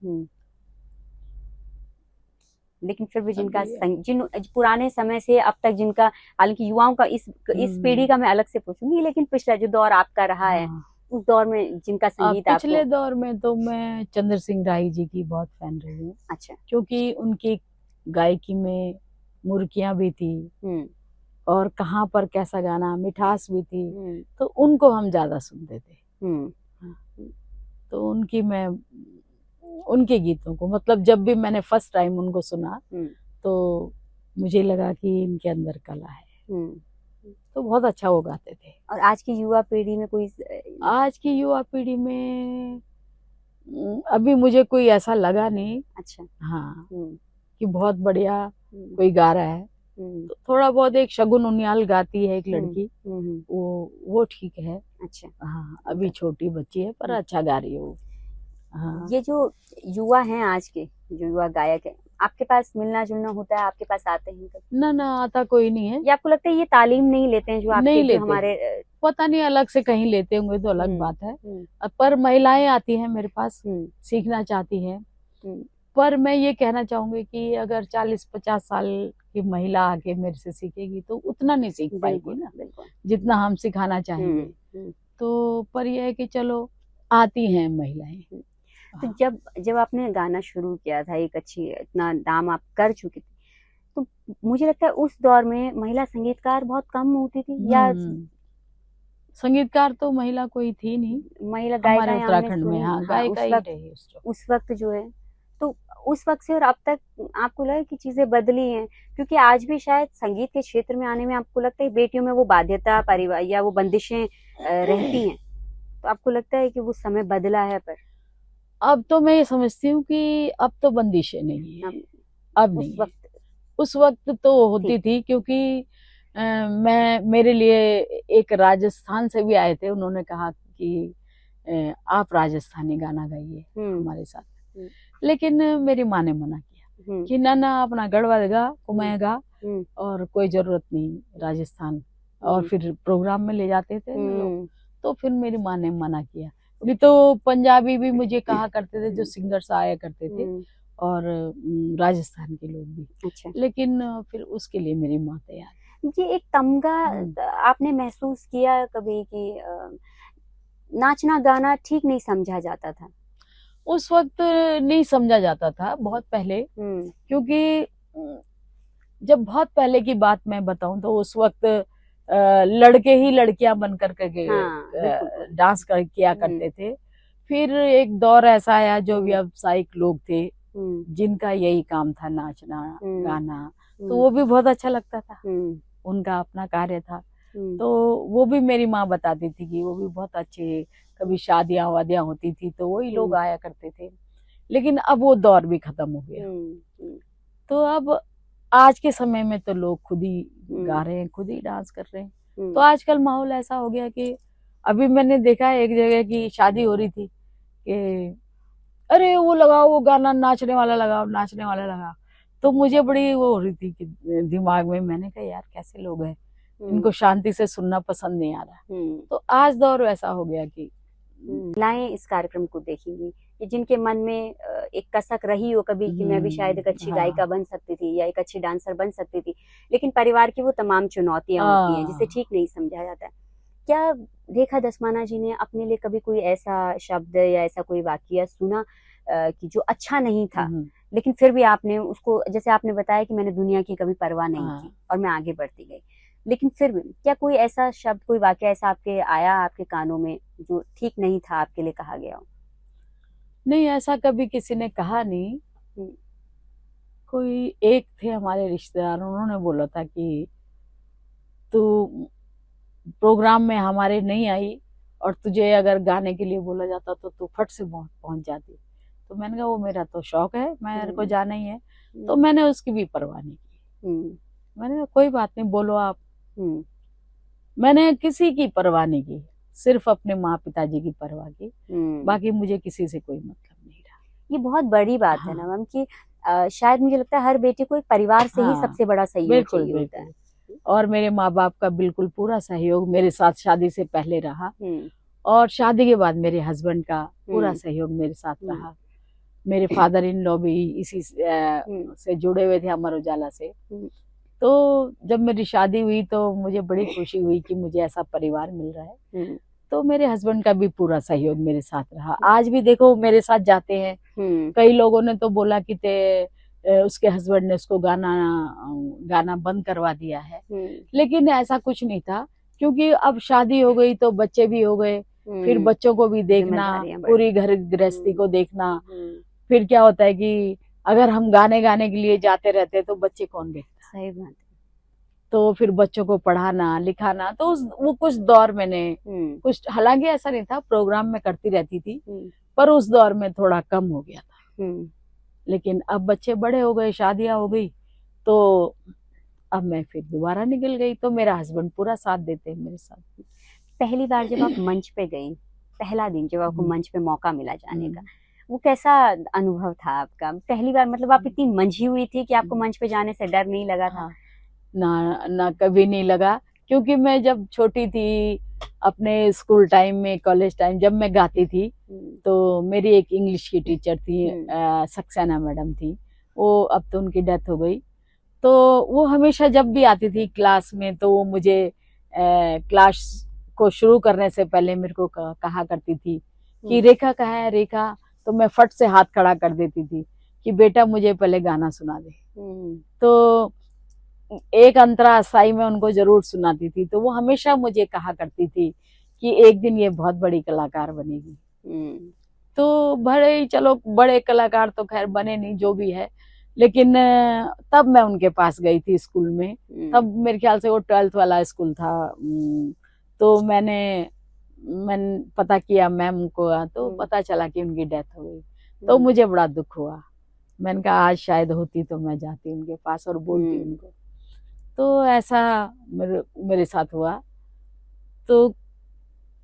Speaker 1: लेकिन फिर भी जिन पुराने समय से अब तक जिनका, हालांकि युवाओं का इस पीढ़ी का मैं अलग से पूछूंगी, लेकिन पिछला जो दौर आपका रहा है, उस दौर में जिनका संगीत
Speaker 2: पिछले दौर में तो मैं चंद्र सिंह राही जी की बहुत फैन रही हूँ।
Speaker 1: अच्छा।
Speaker 2: क्योंकि उनकी गायकी में मुर्कियां भी थी, और कहाँ पर कैसा गाना, मिठास भी थी, तो उनको हम ज्यादा सुनते थे। तो उनके गीतों को, मतलब जब भी मैंने फर्स्ट टाइम उनको सुना तो मुझे लगा कि इनके अंदर कला है, तो बहुत अच्छा वो गाते थे।
Speaker 1: और आज की युवा पीढ़ी में
Speaker 2: आज की युवा पीढ़ी में अभी मुझे कोई ऐसा लगा नहीं।
Speaker 1: अच्छा।
Speaker 2: हाँ, कि बहुत बढ़िया कोई गा रहा है। तो थोड़ा बहुत एक शगुन उनियाल गाती है एक लड़की, वो ठीक है।
Speaker 1: अच्छा।
Speaker 2: हाँ, अभी छोटी बच्ची है पर अच्छा गा रही है वो। हाँ।
Speaker 1: ये जो युवा हैं आज के, जो युवा गायक हैं, आपके पास मिलना जुलना होता है, आपके पास आते हैं कभी?
Speaker 2: ना ना, आता कोई नहीं है।
Speaker 1: या आपको लगता है ये तालीम नहीं लेते हैं जो आपके
Speaker 2: नहीं
Speaker 1: जो
Speaker 2: लेते,
Speaker 1: हमारे
Speaker 2: पता नहीं अलग से कहीं लेते होंगे तो अलग बात है। पर महिलाएं आती हैं मेरे पास, सीखना चाहती हैं। पर मैं ये कहना चाहूंगी कि अगर 40-50 साल की महिला आके मेरे से सीखेगी तो उतना नहीं सीख पाएगी ना, जितना हम सिखाना चाहेंगे। तो पर यह है कि चलो आती हैं महिलाएं।
Speaker 1: तो जब आपने गाना शुरू किया था, एक अच्छी इतना नाम आप कर चुकी थी, तो मुझे लगता है उस दौर में महिला संगीतकार बहुत कम होती थी, या
Speaker 2: संगीतकार तो महिला कोई थी नहीं,
Speaker 1: महिला
Speaker 2: हमारे
Speaker 1: गायिका
Speaker 2: उत्तराखंड में। हाँ, गायिका ही रही
Speaker 1: उस वक्त जो है। तो उस वक्त से और अब तक आपको लगा कि चीजें बदली हैं? क्योंकि आज भी शायद संगीत के क्षेत्र में आने में आपको लगता है बेटियों में वो बाध्यता, परिवार या वो बंदिशें रहती हैं, तो आपको लगता है कि वो समय बदला है? पर
Speaker 2: अब तो मैं ये समझती हूँ कि अब तो बंदिशें नहीं है। अब नहीं, उस वक्त तो होती थी, क्योंकि मेरे लिए एक राजस्थान से भी आए थे, उन्होंने कहा कि आप राजस्थानी गाना गाइए हमारे साथ। लेकिन मेरी माँ ने मना किया कि ना अपना गढ़वाल गा, कुमाऊं गा, और कोई जरूरत नहीं राजस्थान। और फिर प्रोग्राम में ले जाते थे लोग, तो फिर मेरी माँ ने मना किया। अभी तो पंजाबी भी मुझे कहा करते थे, जो सिंगर्स आया करते थे, और राजस्थान के लोग भी।
Speaker 1: अच्छा।
Speaker 2: लेकिन फिर उसके लिए मेरी माँ तैयार।
Speaker 1: ये एक तमगा आपने महसूस किया कभी कि नाचना गाना ठीक नहीं समझा जाता था?
Speaker 2: उस वक्त नहीं समझा जाता था, बहुत पहले। क्योंकि जब बहुत पहले की बात मैं बताऊं तो उस वक्त लड़के ही लड़कियां बनकर के डांस किया करते थे। फिर एक दौर ऐसा आया जो व्यावसायिक लोग थे, जिनका यही काम था नाचना गाना, तो वो भी बहुत अच्छा लगता था, उनका अपना कार्य था। तो वो भी मेरी माँ बताती थी कि वो भी बहुत अच्छे, कभी शादियां वादियां होती थी तो वही लोग आया करते थे। लेकिन अब वो दौर भी खत्म हो गया। तो अब आज के समय में तो लोग खुद ही गा रहे हैं, खुद ही डांस कर रहे हैं। तो आजकल माहौल ऐसा हो गया कि अभी मैंने देखा है एक जगह की शादी हो रही थी कि अरे वो लगाओ, वो गाना नाचने वाला लगाओ, नाचने वाला लगाओ। तो मुझे बड़ी वो हो रही थी कि दिमाग में, मैंने कहा यार कैसे लोग हैं, इनको शांति से सुनना पसंद नहीं आ रहा। तो आज दौर ऐसा हो गया कि
Speaker 1: महिलाएं इस कार्यक्रम को देखेंगी, कि जिनके मन में एक कसक रही हो कभी कि मैं भी शायद एक अच्छी गायिका बन सकती थी या एक अच्छी डांसर बन सकती थी, लेकिन परिवार की वो तमाम चुनौतियां होती हैं जिसे ठीक नहीं समझा जाता है। क्या रेखा दसमाना जी ने अपने लिए कभी कोई ऐसा शब्द या ऐसा कोई वाकया सुना कि जो अच्छा नहीं था, लेकिन फिर भी आपने उसको, जैसे आपने बताया कि मैंने दुनिया की कभी परवाह नहीं की और मैं आगे बढ़ती गई, लेकिन फिर भी क्या कोई ऐसा शब्द, कोई वाकया ऐसा आपके आया आपके कानों में जो ठीक नहीं था, आपके लिए कहा गया हो?
Speaker 2: नहीं, ऐसा कभी किसी ने कहा नहीं। कोई एक थे हमारे रिश्तेदार, उन्होंने बोला था कि तू प्रोग्राम में हमारे नहीं आई और तुझे अगर गाने के लिए बोला जाता तो तू फट से पहुंच जाती। तो मैंने कहा वो मेरा तो शौक है, मेरे को जाना ही है। तो मैंने उसकी भी परवाह नहीं की। मैंने कहा कोई बात नहीं, बोलो आप। मैंने किसी की परवाह नहीं की, सिर्फ अपने माँ पिताजी की परवाह की। बाकी मुझे किसी से कोई मतलब नहीं रहा।
Speaker 1: ये बहुत बड़ी बात है ना मैम, कि शायद मुझे लगता है हर बेटी को एक परिवार से ही सबसे बड़ा सहयोग चाहिए होता है।
Speaker 2: और मेरे माँ बाप का बिल्कुल पूरा सहयोग मेरे साथ शादी से पहले रहा, और शादी के बाद मेरे हस्बैंड का पूरा सहयोग मेरे साथ रहा। मेरे फादर इन लॉ भी इसी से जुड़े हुए थे, अमर उजाला से। तो जब मेरी शादी हुई तो मुझे बड़ी खुशी हुई कि मुझे ऐसा परिवार मिल रहा है। तो मेरे हस्बैंड का भी पूरा सहयोग मेरे साथ रहा। आज भी देखो मेरे साथ जाते हैं। कई लोगों ने तो बोला कि उसके हस्बैंड ने उसको गाना बंद करवा दिया है, लेकिन ऐसा कुछ नहीं था, क्योंकि अब शादी हो गई तो बच्चे भी हो गए, फिर बच्चों को भी देखना, पूरी घर गृहस्थी को देखना। फिर क्या होता है कि अगर हम गाने के लिए जाते रहते तो बच्चे कौन देखता?
Speaker 1: सही बात है।
Speaker 2: तो फिर बच्चों को पढ़ाना लिखाना, तो वो कुछ दौर मैंने कुछ, हालांकि ऐसा नहीं था, प्रोग्राम में करती रहती थी, पर उस दौर में थोड़ा कम हो गया था। लेकिन अब बच्चे बड़े हो गए, शादियां हो गई, तो अब मैं फिर दोबारा निकल गई। तो मेरा हस्बैंड पूरा साथ देते हैं मेरे साथ।
Speaker 1: पहली बार जब आप मंच पे गई, पहला दिन जब आपको मंच पे मौका मिला जाने का, वो कैसा अनुभव था आपका? पहली बार मतलब आप इतनी मंझी हुई थी कि आपको मंच पे जाने से डर नहीं लगा था?
Speaker 2: हाँ, ना ना कभी नहीं लगा, क्योंकि मैं जब छोटी थी, अपने स्कूल टाइम में, कॉलेज टाइम जब मैं गाती थी, तो मेरी एक इंग्लिश की टीचर थी, सक्सेना मैडम थी, वो अब तो उनकी डेथ हो गई। तो वो हमेशा जब भी आती थी क्लास में, तो वो मुझे क्लास को शुरू करने से पहले मेरे को कहा करती थी कि रेखा कहाँ है, रेखा। तो मैं फट से हाथ खड़ा कर देती थी कि बेटा मुझे पहले गाना सुना दे। तो एक अंतरा स्थाई में उनको जरूर सुनाती थी, तो वो हमेशा मुझे कहा करती थी कि एक दिन ये बहुत बड़ी कलाकार बनेगी। तो बड़े, चलो बड़े कलाकार तो खैर बने नहीं, जो भी है, लेकिन तब मैं उनके पास गई थी स्कूल में। तब मेरे ख्याल से वो 12th वाला स्कूल था। तो मैंने पता किया मैम को, तो पता चला कि उनकी डेथ हो गई। तो मुझे बड़ा दुख हुआ। मैंने कहा आज शायद होती तो मैं जाती उनके पास और बोलती उनको। तो ऐसा मेरे साथ हुआ। तो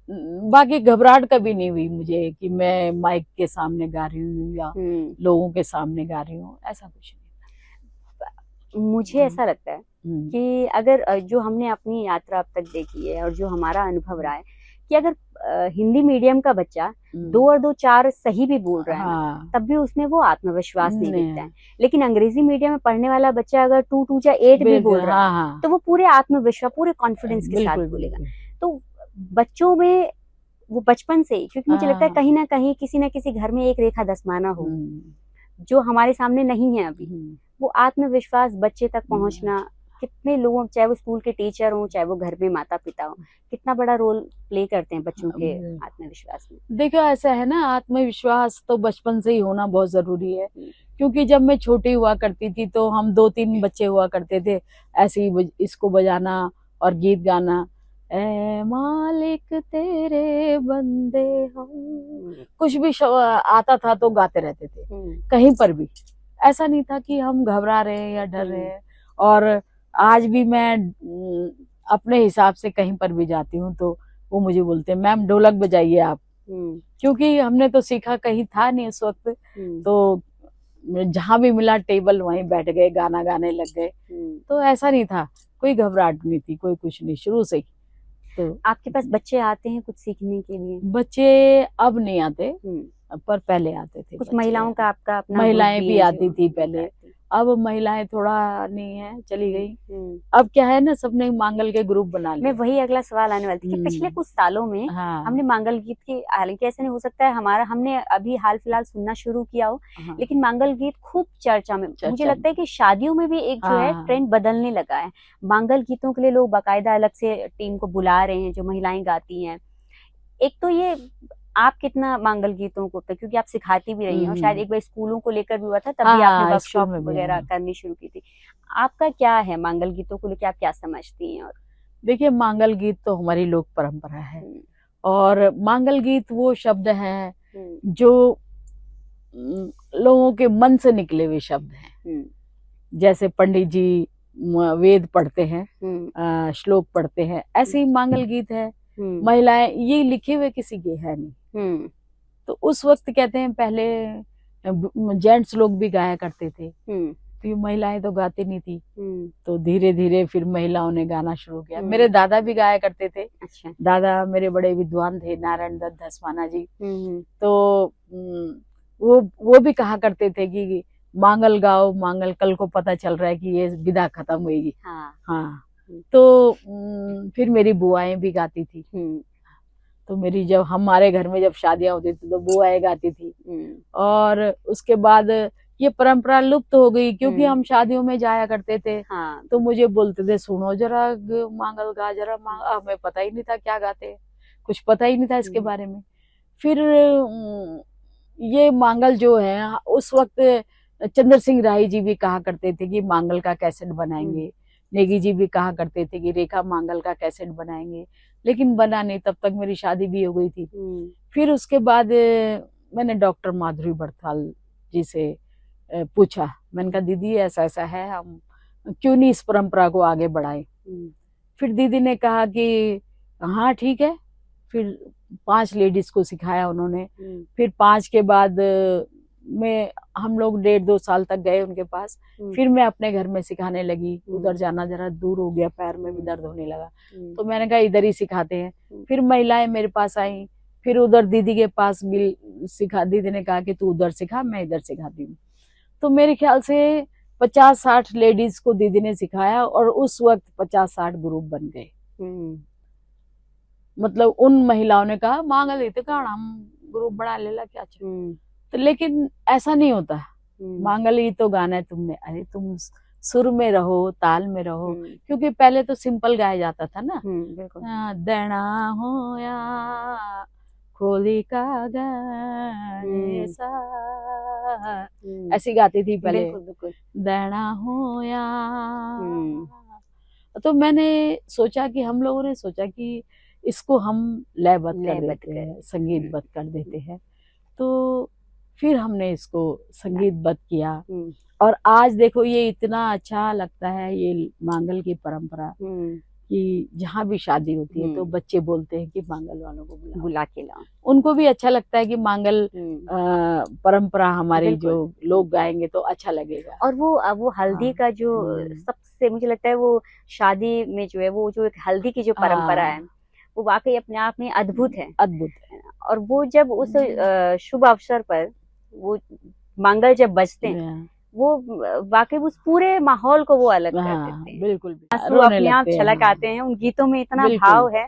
Speaker 2: बाकी घबराहट कभी नहीं हुई मुझे कि मैं माइक के सामने गा रही हूँ या लोगों के सामने गा रही हूँ, ऐसा कुछ नहीं।
Speaker 1: मुझे ऐसा लगता है कि अगर जो हमने अपनी यात्रा अब तक देखी है और जो हमारा अनुभव रहा है कि अगर हिंदी मीडियम का बच्चा 2 और 2 4 सही भी बोल रहा है ना, तब भी उसमें वो आत्मविश्वास नहीं दिखता है। लेकिन अंग्रेजी मीडियम में पढ़ने वाला बच्चा अगर 2 2 या 8 भी बोल रहा है, तो वो पूरे आत्मविश्वास, पूरे कॉन्फिडेंस के साथ बोलेगा। तो बच्चों में वो बचपन से, क्योंकि मुझे लगता है कहीं ना कहीं किसी न किसी घर में एक रेखा दसमाना हो जो हमारे सामने नहीं है अभी, वो आत्मविश्वास बच्चे तक पहुंचना, कितने लोगों, चाहे वो स्कूल के टीचर हों, चाहे वो घर में माता पिता हो, कितना बड़ा रोल प्ले करते हैं बच्चों के आत्मविश्वास में।
Speaker 2: देखो ऐसा है ना, आत्मविश्वास तो बचपन से ही होना बहुत जरूरी है। क्योंकि जब मैं छोटी हुआ करती थी तो हम 2-3 बच्चे हुआ करते थे ऐसे ही इसको बजाना और गीत गाना, ए मालिक तेरे बंदे हम, कुछ भी आता था तो गाते रहते थे कहीं पर भी। ऐसा नहीं था कि हम घबरा रहे हैं या डर रहे हैं। और आज भी मैं अपने हिसाब से कहीं पर भी जाती हूँ तो वो मुझे बोलते हैं मैम ढोलक बजाइए आप, क्योंकि हमने तो सीखा कहीं था नहीं उस वक्त। तो जहां भी मिला टेबल वहीं बैठ गए, गाना गाने लग गए। तो ऐसा नहीं था, कोई घबराहट नहीं थी, कोई कुछ नहीं, शुरू से ही। तो
Speaker 1: आपके पास बच्चे आते हैं कुछ सीखने के लिए?
Speaker 2: बच्चे अब नहीं आते, पर पहले आते थे।
Speaker 1: कुछ महिलाओं का आपका अपना
Speaker 2: महिलाएं भी आती थी पहले, अब महिलाएं थोड़ा नहीं है, चली गई। अब क्या है ना, सबने मांगल के ग्रुप बना लिया।
Speaker 1: मैं वही अगला सवाल आने वाली थी कि पिछले कुछ सालों में हमने मांगल गीत की, हालांकि ऐसा नहीं हो सकता है हमने अभी हाल फिलहाल सुनना शुरू किया हो, लेकिन मांगल गीत खूब चर्चा में। मुझे लगता है कि शादियों में भी एक जो है ट्रेंड बदलने लगा है। मांगल गीतों के लिए लोग बाकायदा अलग से टीम को बुला रहे हैं जो महिलाएं गाती हैं। एक तो ये आप कितना मांगल गीतों को, क्योंकि आप सिखाती भी रही हैं और शायद एक बार स्कूलों को लेकर भी हुआ था, तब भी आपने वर्कशॉप वगैरह करनी शुरू की थी। आपका क्या है मांगल गीतों को लेकर, आप क्या समझती हैं? और
Speaker 2: देखिए मांगल गीत तो हमारी लोक परंपरा है, और मांगल गीत वो शब्द हैं जो लोगों के मन से निकले हुए शब्द हैं। जैसे पंडित जी वेद पढ़ते हैं, श्लोक पढ़ते हैं, ऐसे ही मांगल गीत है। महिलाएं, ये लिखे हुए किसी के है नहीं। तो उस वक्त कहते हैं पहले जेंट्स लोग भी गाया करते थे, तो ये महिलाएं तो गाती नहीं थी। तो धीरे धीरे फिर महिलाओं ने गाना शुरू किया। मेरे दादा भी गाया करते थे।
Speaker 1: अच्छा।
Speaker 2: दादा मेरे बड़े विद्वान थे, नारायण दत्त धसमाना जी। तो वो भी कहा करते थे कि मांगल गाओ मांगल, कल को पता चल रहा है कि ये विदा खत्म होगी। हाँ। तो फिर मेरी बुआएं भी गाती थी। तो मेरी जब हमारे घर में जब शादियां होती थी तो बुआएं गाती थी। और उसके बाद ये परंपरा लुप्त हो गई, क्योंकि हम शादियों में जाया करते थे। तो मुझे बोलते थे सुनो जरा मांगल गा जरा, हमें पता ही नहीं था क्या गाते, कुछ पता ही नहीं था इसके बारे में। फिर ये मांगल जो है, उस वक्त चंद्र सिंह राय जी भी कहा करते थे कि मांगल का कैसेट बनाएंगे। नेगी जी भी कहा करते थे कि रेखा मांगल का कैसेट बनाएंगे, लेकिन बना नहीं। तब तक मेरी शादी भी हो गई थी। फिर उसके बाद मैंने डॉक्टर माधुरी बड़थाल जी से पूछा। मैंने कहा दीदी ऐसा ऐसा है, हम क्यों नहीं इस परंपरा को आगे बढ़ाएं। फिर दीदी ने कहा कि हाँ ठीक है। फिर 5 लेडीज को सिखाया उन्होंने। फिर 5 के बाद मैं हम लोग 1.5-2 साल तक गए उनके पास। फिर मैं अपने घर में सिखाने लगी। उधर जाना जरा दूर हो गया, पैर में भी दर्द होने लगा, तो मैंने कहा इधर ही सिखाते हैं। फिर महिलाएं मेरे पास आई। फिर उधर दीदी के पास भी सिखा, दीदी ने कहा कि तू उधर सिखा, मैं इधर सिखाती हूँ। तो मेरे ख्याल से 50-60 लेडीज को दीदी ने सिखाया और उस वक्त 50-60 ग्रुप बन गए। मतलब उन महिलाओं ने कहा मांगल तो कहा हम ग्रुप बना लेला क्या चाहिए। तो लेकिन ऐसा नहीं होता। मांगल ही तो गाना है तुमने, अरे तुम सुर में रहो, ताल में रहो। क्योंकि पहले तो सिंपल गाया जाता था ना, देना हो या खोली का गाने सा, ऐसी गाती थी पहले। देना हो या। तो मैंने सोचा कि हम लोगों ने सोचा कि इसको हम लयबद्ध कर देते हैं, संगीतबद्ध कर देते हैं। तो फिर हमने इसको संगीतबद्ध किया और आज देखो ये इतना अच्छा लगता है, ये मांगल की परंपरा कि जहाँ भी शादी होती है तो बच्चे बोलते हैं कि मांगल वालों को बुला के लाओ। उनको भी अच्छा लगता है कि मांगल परंपरा हमारी जो लोग गाएंगे तो अच्छा लगेगा।
Speaker 1: और वो हल्दी का जो सबसे मुझे लगता है वो शादी में जो है वो जो एक हल्दी की जो परंपरा है वो वाकई अपने आप में अद्भुत है,
Speaker 2: अद्भुत है।
Speaker 1: और वो जब उस शुभ अवसर पर वो मांगल जब बजते हैं वो वाकई उस पूरे माहौल को वो अलग कर देते हैं।
Speaker 2: बिल्कुल
Speaker 1: अपने आप छलक आते हैं उन गीतों में, इतना भाव है।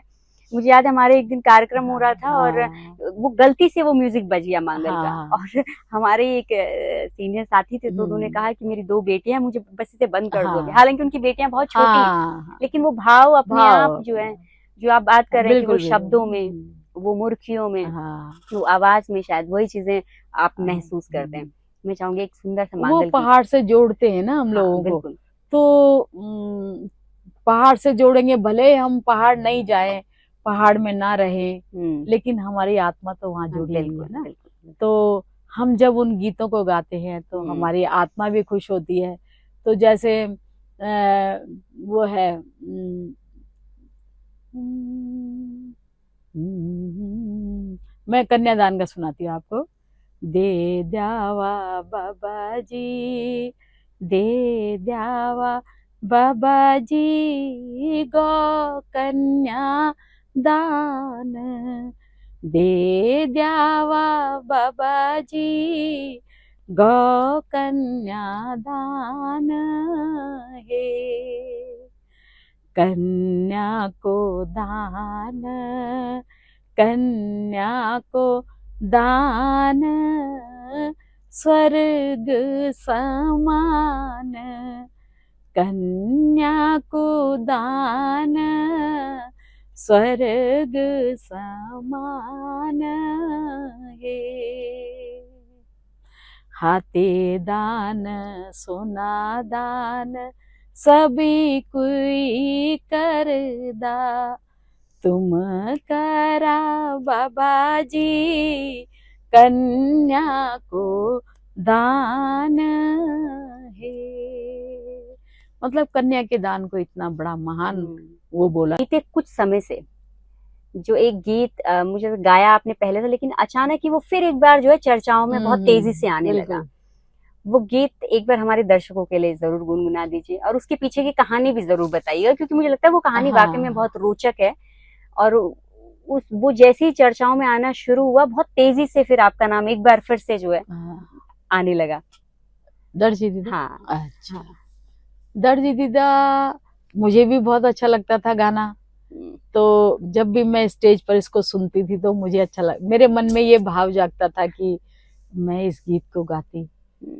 Speaker 1: मुझे याद है हमारे एक दिन कार्यक्रम हो रहा था और वो गलती से वो म्यूजिक बज गया मांगल का, और हमारे एक सीनियर साथी थे तो उन्होंने कहा कि मेरी 2 बेटियां, मुझे बस इसे बंद कर दो। हालांकि उनकी बेटियां बहुत छोटी हैं, लेकिन वो भाव अपने आप जो है, जो आप बात कर रहे हैं कि वो शब्दों में, वो मुर्खियों में, वो आवाज में, शायद वही चीजें आप महसूस करते हैं। मैं चाहूंगी एक सुंदर सा मांगल,
Speaker 2: वो पहाड़ से जोड़ते हैं ना हम लोगों को। तो पहाड़ से जोड़ेंगे, भले हम पहाड़ नहीं जाए, पहाड़ में ना रहे, लेकिन हमारी आत्मा तो वहाँ जुड़ी हुई है ना। तो हम जब उन गीतों को गाते हैं तो हमारी आत्मा भी खुश होती है। तो जैसे वो है मैं कन्यादान का सुनाती हूँ आपको। दे द्यावा बाबा जी, दे द्यावा बाबा जी गो कन्या दान, दे द्यावा बाबा जी गो कन्या दान हे। कन्या को दान, कन्या को दान स्वर्ग समान, कन्या को दान स्वर्ग समान है। हाथे दान सोना दान सभी कोई करदा, तुम करा बाबा जी कन्या को दान है। मतलब कन्या के दान को इतना बड़ा महान वो बोला।
Speaker 1: बीते कुछ समय से जो एक गीत मुझे गाया आपने पहले था, लेकिन अचानक ही वो फिर एक बार जो है चर्चाओं में बहुत तेजी से आने लगा। वो गीत एक बार हमारे दर्शकों के लिए जरूर गुनगुना दीजिए और उसके पीछे की कहानी भी जरूर बताइएगा, क्योंकि मुझे लगता है वो कहानी वाकई में बहुत रोचक है। और वो जैसी चर्चाओं में आना शुरू हुआ, बहुत तेजी से फिर आपका नाम एक बार फिर से जो है आने लगा।
Speaker 2: दर्जी दीदा।
Speaker 1: हाँ,
Speaker 2: अच्छा। दर्जी दीदा मुझे भी बहुत अच्छा लगता था गाना। तो जब भी मैं स्टेज पर इसको सुनती थी तो मुझे अच्छा लग, मेरे मन में ये भाव जागता था कि मैं इस गीत को गाती।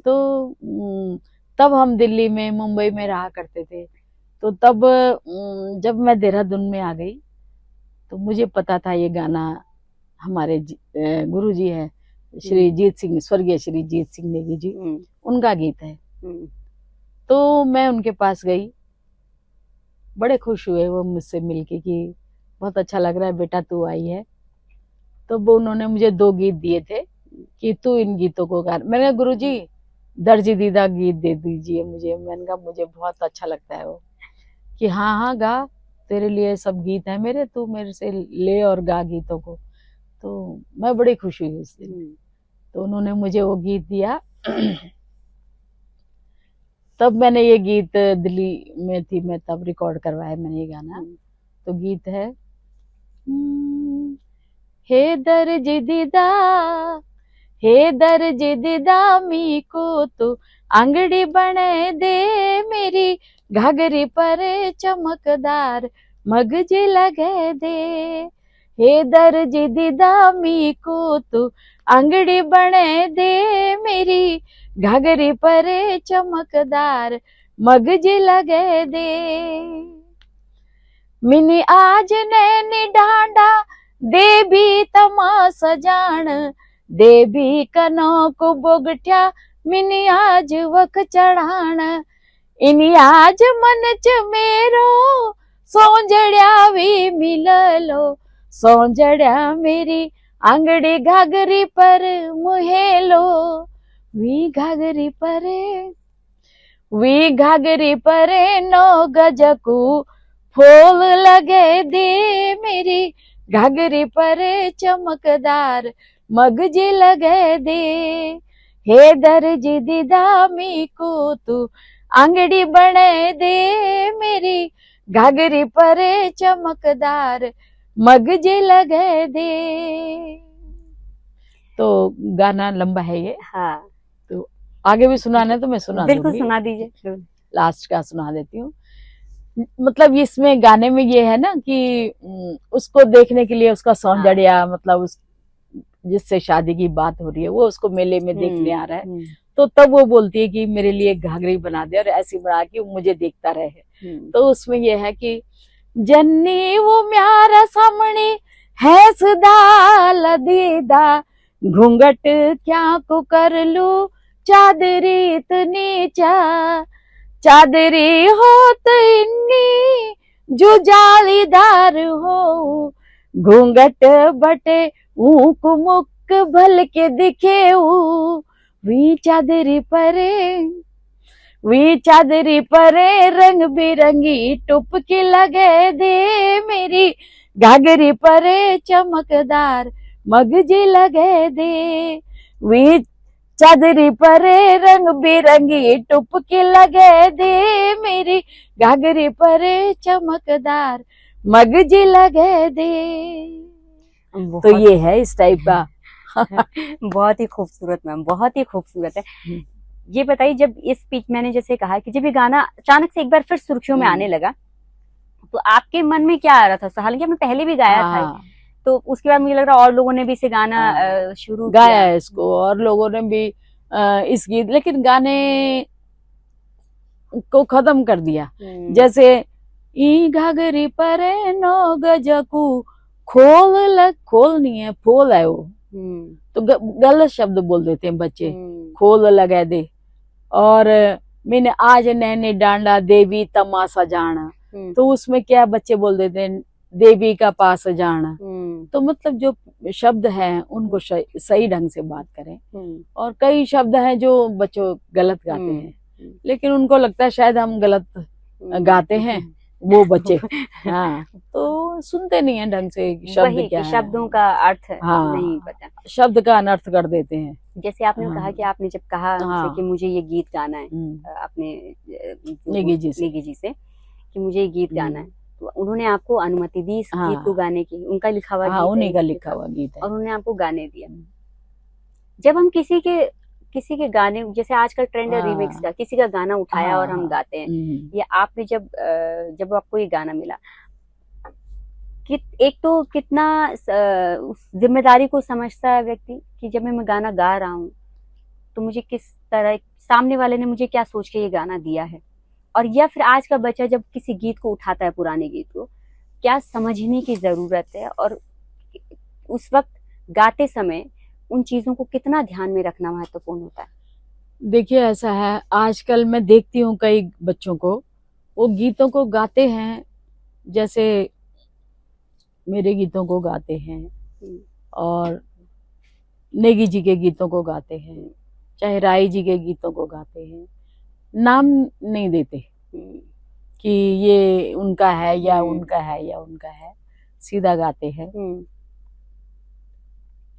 Speaker 2: तो तब हम दिल्ली में, मुंबई में रहा करते थे। तो तब जब मैं देहरादून में आ गई तो मुझे पता था ये गाना हमारे गुरुजी है श्री जीत सिंह, स्वर्गीय श्री जीत सिंह नेगी जी, उनका गीत है। तो मैं उनके पास गई, बड़े खुश हुए वो मुझसे मिलके कि बहुत अच्छा लग रहा है बेटा तू आई है। तो वो उन्होंने मुझे 2 गीत दिए थे कि तू इन गीतों को गा। मैंने कहा गुरुजी दर्जी दीदा गीत दे दीजिए मुझे। मैंने कहा मुझे बहुत अच्छा लगता है वो, कि हाँ हाँ गा, तेरे लिए सब गीत है मेरे, तू मेरे से ले और गा गीतों को। तो मैं बड़ी खुश हुई उस दिन। तो उन्होंने मुझे वो गीत दिया। तब मैंने ये गीत, दिल्ली में थी मैं तब, रिकॉर्ड करवाया मैंने ये गाना। तो गीत है, हे दर्जी दीदा, हे दर्जी दीदा मी को तो आंगड़ी बने दे, मेरी घाघरी पर चमकदार मगज लगे दे। हे दर्जी दीदा मी को तो आंगड़ी बने दे, मेरी घाघरी पर चमकदार मगज लगे दे। मिनी आज नैनी डांडा दे भी तमाशा जान, दे भी कनो को बोगठ्या मिनी आज वक चढ़ाण। इनी आज मन च मेरो सोंजड़िया भी मिल लो, सोंजड़िया मेरी आंगड़ी घाघरी पर मुहेलो। वी घाघरी परे नो गजकू फूल लगे दे, मेरी घाघरी पर चमकदार मगज लगे दे। हे दर्जी दीदा मी को तू आंगड़ी बने दे, मेरी घाघरी पर चमकदार मगज लगे दे। तो गाना लंबा है ये।
Speaker 1: हाँ,
Speaker 2: तो आगे भी सुनाना है तो मैं सुना
Speaker 1: बिल्कुल
Speaker 2: दूंगी।
Speaker 1: सुना दीजिए।
Speaker 2: लास्ट का सुना देती हूँ। मतलब इसमें गाने में ये है ना कि उसको देखने के लिए उसका सौंदर्य, मतलब उस जिससे शादी की बात हो रही है वो उसको मेले में देखने आ रहा है। तो तब वो बोलती है कि मेरे लिए घाघरी बना दे, और ऐसी बना के वो मुझे देखता रहे। तो उसमें ये है कि जन्नी वो म्यारा सामने है सदा लदीदा, घूंघट क्या को कर लू चादरी इतनी चादरी हो तो इन्नी जो जालीदार हो, घूंघट बटे ऊक मुक भल के दिखे वी चादरी परे रंग बिरंगी टुपकी लगे दे, मेरी घाघरी परे चमकदार मगज लगे दे। वी चादरी परे रंग बिरंगी टुपकी लगे दे, मेरी घाघरी परे चमकदार मगज लगे दे। तो ये है इस टाइप का।
Speaker 1: बहुत ही खूबसूरत मैम, बहुत ही खूबसूरत है। ये बताइए, जब इस स्पीच मैंने जैसे कहा कि जब ये गाना अचानक से एक बार फिर सुर्खियों में आने लगा, तो आपके मन में क्या आ रहा था? हालांकि आपने पहले भी गाया था, तो उसके बाद मुझे लग रहा है और लोगों ने भी इसे गाना शुरू
Speaker 2: गाया है इसको, और लोगों ने भी इस गीत, लेकिन गाने को खत्म कर दिया। जैसे ई घाघरी परे नो गजकू खोल नहीं है, फोल है वो। तो गलत शब्द बोल देते हैं बच्चे, खोल लगा दे। और मैंने आज नैने डांडा देवी तमाशा जाना, तो उसमें क्या बच्चे बोल देते हैं देवी का पास जाना। तो मतलब जो शब्द हैं उनको सही ढंग से बात करें। और कई शब्द हैं जो बच्चों गलत गाते हैं, लेकिन उनको लगता है शायद हम गलत गाते हैं वो बच्चे। हाँ, तो सुनते नहीं है ढंग से शब्द क्या है,
Speaker 1: शब्दों का अर्थ नहीं पता,
Speaker 2: शब्द का अनर्थ कर देते हैं।
Speaker 1: जैसे आपने कहा कि आपने जब कहा कि मुझे ये गीत गाना है, अपने नेगी जी से कि मुझे ये गीत गाना है, तो उन्होंने आपको अनुमति दी इस गीत को गाने की? उनका लिखा हुआ गीत?
Speaker 2: उन्हीं का लिखा हुआ गीत है,
Speaker 1: और उन्होंने आपको गाने दिया। जब हम किसी के गाने, जैसे आजकल ट्रेंड है रीमिक्स का, किसी का गाना उठाया और हम गाते हैं, या आपने जब आपको ये गाना मिला, एक तो कितना उस जिम्मेदारी को समझता है व्यक्ति कि जब मैं गाना गा रहा हूँ तो मुझे किस तरह, सामने वाले ने मुझे क्या सोच के ये गाना दिया है, और या फिर आज का बच्चा जब किसी गीत को उठाता है, पुराने गीत को, क्या समझने की जरूरत है, और उस वक्त गाते समय उन चीजों को कितना ध्यान में रखना महत्वपूर्ण होता है?
Speaker 2: देखिए ऐसा है, आजकल मैं देखती हूँ कई बच्चों को, वो गीतों को गाते हैं जैसे मेरे गीतों को गाते हैं और नेगी जी के गीतों को गाते हैं, चाहे राय जी के गीतों को गाते हैं, नाम नहीं देते कि ये उनका है या उनका है या उनका है, सीधा गाते हैं।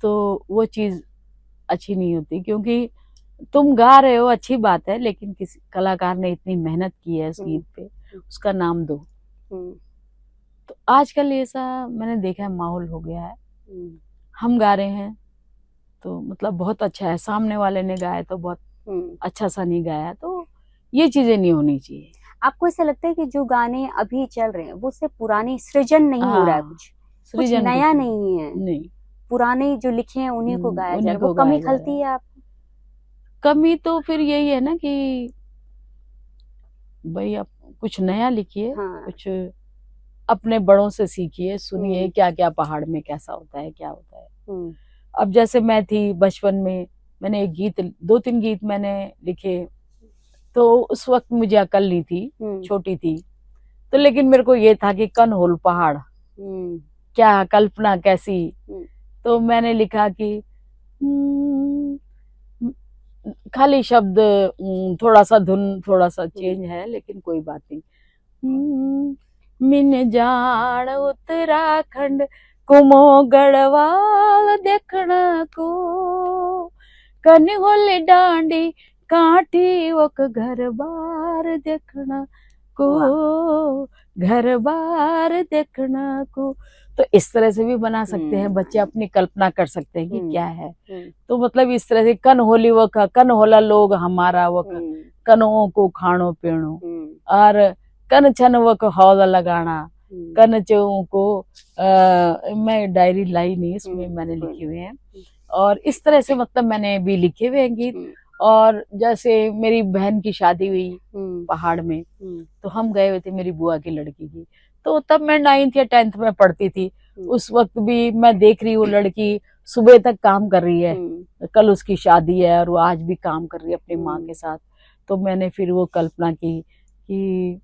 Speaker 2: तो वो चीज अच्छी नहीं होती, क्योंकि तुम गा रहे हो अच्छी बात है, लेकिन किसी कलाकार ने इतनी मेहनत की है उस गीत पे, उसका नाम दो। तो आजकल ऐसा मैंने देखा है, माहौल हो गया है। हम गा रहे हैं तो मतलब बहुत अच्छा है, सामने वाले ने गाया तो बहुत अच्छा सा नहीं गाया, तो ये चीजें नहीं होनी चाहिए।
Speaker 1: आपको ऐसा लगता है कि जो गाने अभी चल रहे हैं वो से पुराने सृजन नहीं हो रहा है, कुछ नया नहीं है? नहीं, पुराने जो लिखे हैं उन्हीं को गाया जा रहा है, वो कमी खलती है आपको?
Speaker 2: कमी तो फिर यही है ना कि भाई आप कुछ नया लिखिए, कुछ अपने बड़ों से सीखिए, सुनिए क्या क्या पहाड़ में कैसा होता है, क्या होता है। अब जैसे मैं थी बचपन में, मैंने एक गीत, 2-3 गीत मैंने लिखे, तो उस वक्त मुझे अकल नहीं थी, छोटी थी, तो लेकिन मेरे को ये था कि कनहोल पहाड़ क्या कल्पना कैसी, तो मैंने लिखा कि खाली शब्द थोड़ा सा धुन थोड़ा सा चेंज है, लेकिन कोई बात नहीं। मिन जान उत्तराखंड कुमो गढ़वाल देखना को, कनहोल डांडी काठी वक घर बार देखना को, घर बार देखना को। तो इस तरह से भी बना सकते हैं, बच्चे अपनी कल्पना कर सकते हैं कि क्या है। तो मतलब इस तरह से कनहोली वक, कनहोला लोग हमारा वक, कनों को खाणो पीणो, और कन छन वक हौद लगाना, कन चो को मैं डायरी लाई नहीं, इसमें मैंने लिखे हुए हैं। और इस तरह से मतलब मैंने भी लिखे हुए हैं गीत। और जैसे मेरी बहन की शादी हुई पहाड़ में, तो हम गए हुए थे मेरी बुआ की लड़की की, तो तब मैं 9th या 10th में पढ़ती थी। उस वक्त भी मैं देख रही हूँ लड़की सुबह तक काम कर रही है, कल उसकी शादी है और वो आज भी काम कर रही है अपनी माँ के साथ। तो मैंने फिर वो कल्पना की कि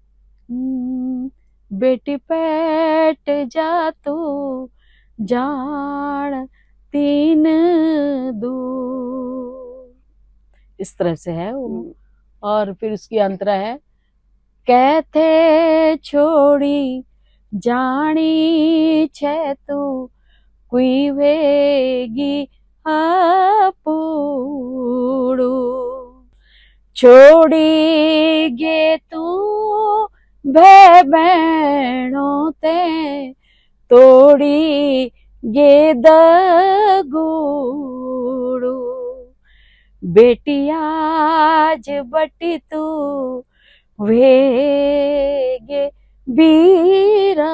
Speaker 2: बेटी पैट जा तू जान 3 दूर, इस तरह से है वो। और फिर उसकी अंतरा है, कहते छोड़ी जानी छे तू कुई वेगी आपूड़ू, छोड़ी गे तू भे बहनों ते तोड़ी गे दगूड़ू, बेटी आज बटी तू वेगे बीरानी।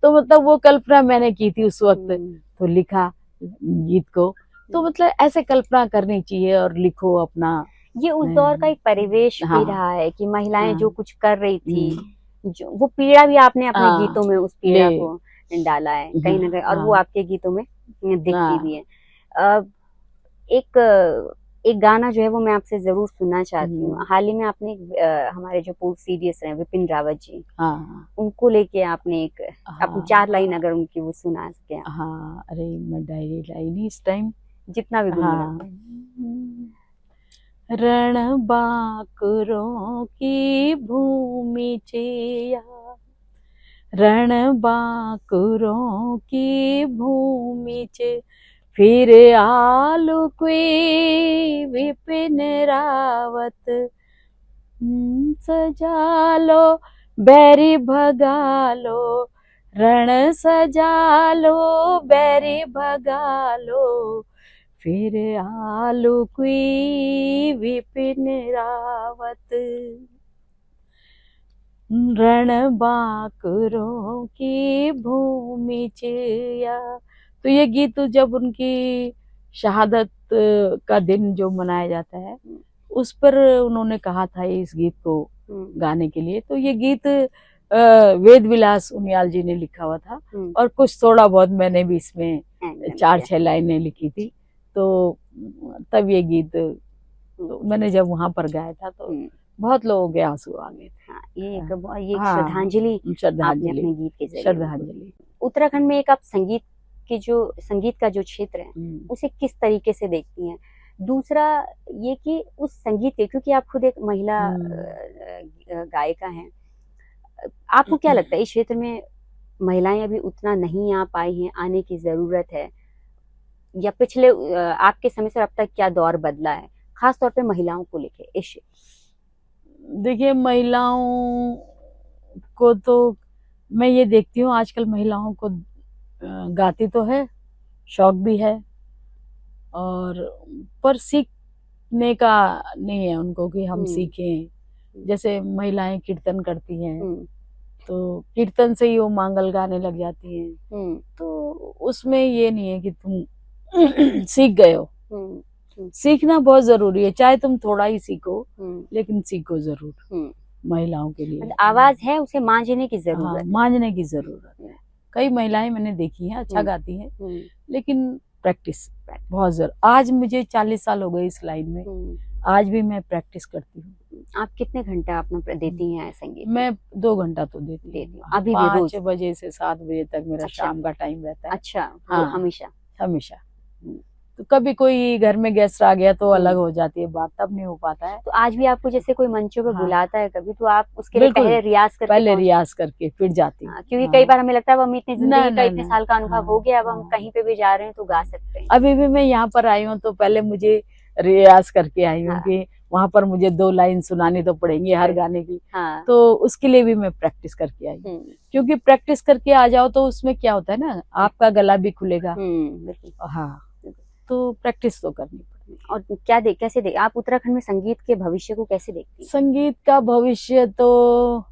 Speaker 2: तो मतलब वो कल्पना मैंने की थी उस वक्त, तो लिखा गीत को। तो मतलब ऐसे कल्पना करनी चाहिए और लिखो अपना।
Speaker 1: ये उस दौर का एक परिवेश भी रहा है कि महिलाएं जो कुछ कर रही थी, जो वो पीड़ा भी आपने अपने गीतों में उस पीड़ा को डाला है कहीं ना कहीं, और वो आपके गीतों में दिखती भी है। एक गाना जो है वो मैं आपसे जरूर सुनना चाहती हूँ। हाल ही में आपने हमारे जो पूर्व सीडीएस रहे विपिन रावत जी, उनको लेके आपने एक अपनी 4 लाइन अगर उनकी वो सुना सके।
Speaker 2: हाँ, अरे मैं डायरी लाई नहीं इस टाइम,
Speaker 1: जितना भी
Speaker 2: रण बांकुरों की भूमि चिया, रण बांकुरों की भूमि च फिर आलू कोई विपिन रावत, सजा लो बैरी भगा लो, रण सजा लो बैरी भगा लो, फिर आलू कोई विपिन रावत, रण बांकुरों की भूमि चिया। तो ये गीत जब उनकी शहादत का दिन जो मनाया जाता है उस पर उन्होंने कहा था इस गीत को गाने के लिए। तो ये गीत वेद विलास उनियाल जी ने लिखा हुआ था, और कुछ थोड़ा बहुत मैंने भी इसमें 4-6 लाइनें लिखी थी। तो तब ये गीत तो मैंने जब वहां पर गाया था तो बहुत लोगों के आंसू आ गए थे।
Speaker 1: ये एक श्रद्धांजलि अपने गीत के जरिए।
Speaker 2: श्रद्धांजलि।
Speaker 1: उत्तराखंड में एक आप संगीत आपके जो संगीत का जो क्षेत्र है उसे किस तरीके से देखती हैं? दूसरा ये कि उस संगीत के, क्योंकि आप खुद एक महिला गायिका हैं, आपको क्या लगता है इस क्षेत्र में महिलाएं अभी उतना नहीं आ पाई हैं, आने की जरूरत है, या पिछले आपके समय से अब तक क्या दौर बदला है, खास तौर पे महिलाओं को लेके इस?
Speaker 2: देखिए, महिलाओं को तो मैं ये देखती हूँ आजकल महिलाओं को गाती तो है, शौक भी है, और पर सीखने का नहीं है उनको कि हम सीखें। जैसे महिलाएं कीर्तन करती हैं तो कीर्तन से ही वो मांगल गाने लग जाती हैं, तो उसमें ये नहीं है कि तुम सीख गए हो। सीखना बहुत जरूरी है, चाहे तुम थोड़ा ही सीखो लेकिन सीखो जरूर। महिलाओं के लिए
Speaker 1: आवाज है, उसे मांझने की जरूरत है।
Speaker 2: मांझने की जरूरत है। कई महिलाएं मैंने देखी हैं अच्छा गाती हैं, लेकिन प्रैक्टिस बहुत जरूर। आज मुझे 40 साल हो गए इस लाइन में, आज भी मैं प्रैक्टिस करती हूँ।
Speaker 1: आप कितने घंटा अपना देती हैं संगीत?
Speaker 2: मैं 2 घंटा तो देती हूँ,
Speaker 1: अभी भी
Speaker 2: 5 बजे से 7 बजे तक मेरा शाम का टाइम रहता है।
Speaker 1: अच्छा,
Speaker 2: हाँ,
Speaker 1: हमेशा।
Speaker 2: तो कभी कोई घर में गेस्ट आ गया तो अलग हो जाती है बात, तब नहीं हो पाता है।
Speaker 1: तो आज भी आपको जैसे कोई मंचों पे बुलाता है कभी, तो आप उसके लिए पहले रियाज करके
Speaker 2: फिर जाती हूँ,
Speaker 1: क्योंकि कई बार हमें लगता है हम इतनी जिंदगी का इतने साल का अनुभव हो गया, अब हम कहीं पे भी जा रहे हैं तो गा सकते हैं।
Speaker 2: अभी भी मैं यहाँ पर आई हूँ तो पहले मुझे रियाज करके आई हूँ कि वहाँ पर मुझे 2 लाइन सुनानी तो पड़ेंगी हर गाने की, तो उसके लिए भी मैं प्रैक्टिस करके आई हूँ। क्योंकि प्रैक्टिस करके आ जाओ तो उसमें क्या होता है ना, आपका गला भी खुलेगा। हाँ, तो प्रैक्टिस तो करनी पड़ती है।
Speaker 1: और कैसे देख आप उत्तराखंड में संगीत के भविष्य को कैसे देखती हैं?
Speaker 2: संगीत का भविष्य तो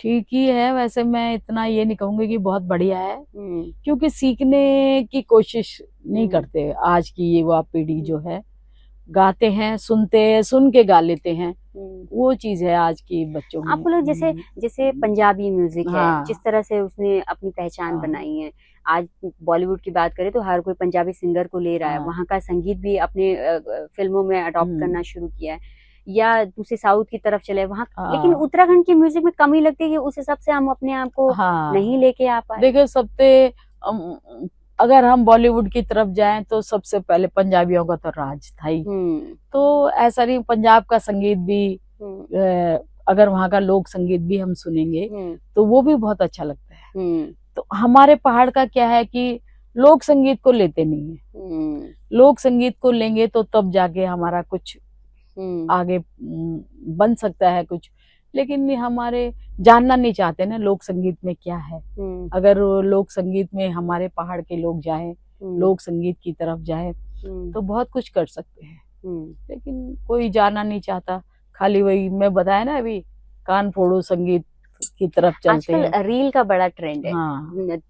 Speaker 2: ठीक ही है, वैसे मैं इतना ये नहीं कहूंगी कि बहुत बढ़िया है, क्योंकि सीखने की कोशिश नहीं करते आज की युवा पीढ़ी जो है। गाते हैं, सुन के गा लेते हैं, वो चीज है आज की बच्चों में।
Speaker 1: आपको लोग जैसे पंजाबी म्यूजिक है, जिस तरह से उसने अपनी पहचान बनाई है, आज बॉलीवुड की बात करें तो हर कोई पंजाबी सिंगर को ले रहा है, वहाँ का संगीत भी अपने फिल्मों में अडॉप्ट करना शुरू किया है, या दूसरे साउथ की तरफ चले वहाँ। लेकिन उत्तराखंड की म्यूजिक में कमी लगती है कि उस हिसाब से हम अपने आप को नहीं लेके आ पाए।
Speaker 2: देखिए, सबसे अगर हम बॉलीवुड की तरफ जाएं तो सबसे पहले पंजाबियों का तो राज था ही, तो ऐसा नहीं, पंजाब का संगीत भी अगर वहाँ का लोक संगीत भी हम सुनेंगे तो वो भी बहुत अच्छा लगता है। तो हमारे पहाड़ का क्या है कि लोक संगीत को लेते नहीं है। लोक संगीत को लेंगे तो तब जाके हमारा कुछ आगे बन सकता है कुछ, लेकिन हमारे जानना नहीं चाहते ना लोक संगीत में क्या है। अगर लोक संगीत में हमारे पहाड़ के लोग जाएं, लोक संगीत की तरफ जाएं तो बहुत कुछ कर सकते हैं, लेकिन कोई जाना नहीं चाहता। खाली वही मैं बताया ना अभी, कान फोड़ो संगीत की तरफ चलते हैं।
Speaker 1: आजकल रील का बड़ा ट्रेंड है।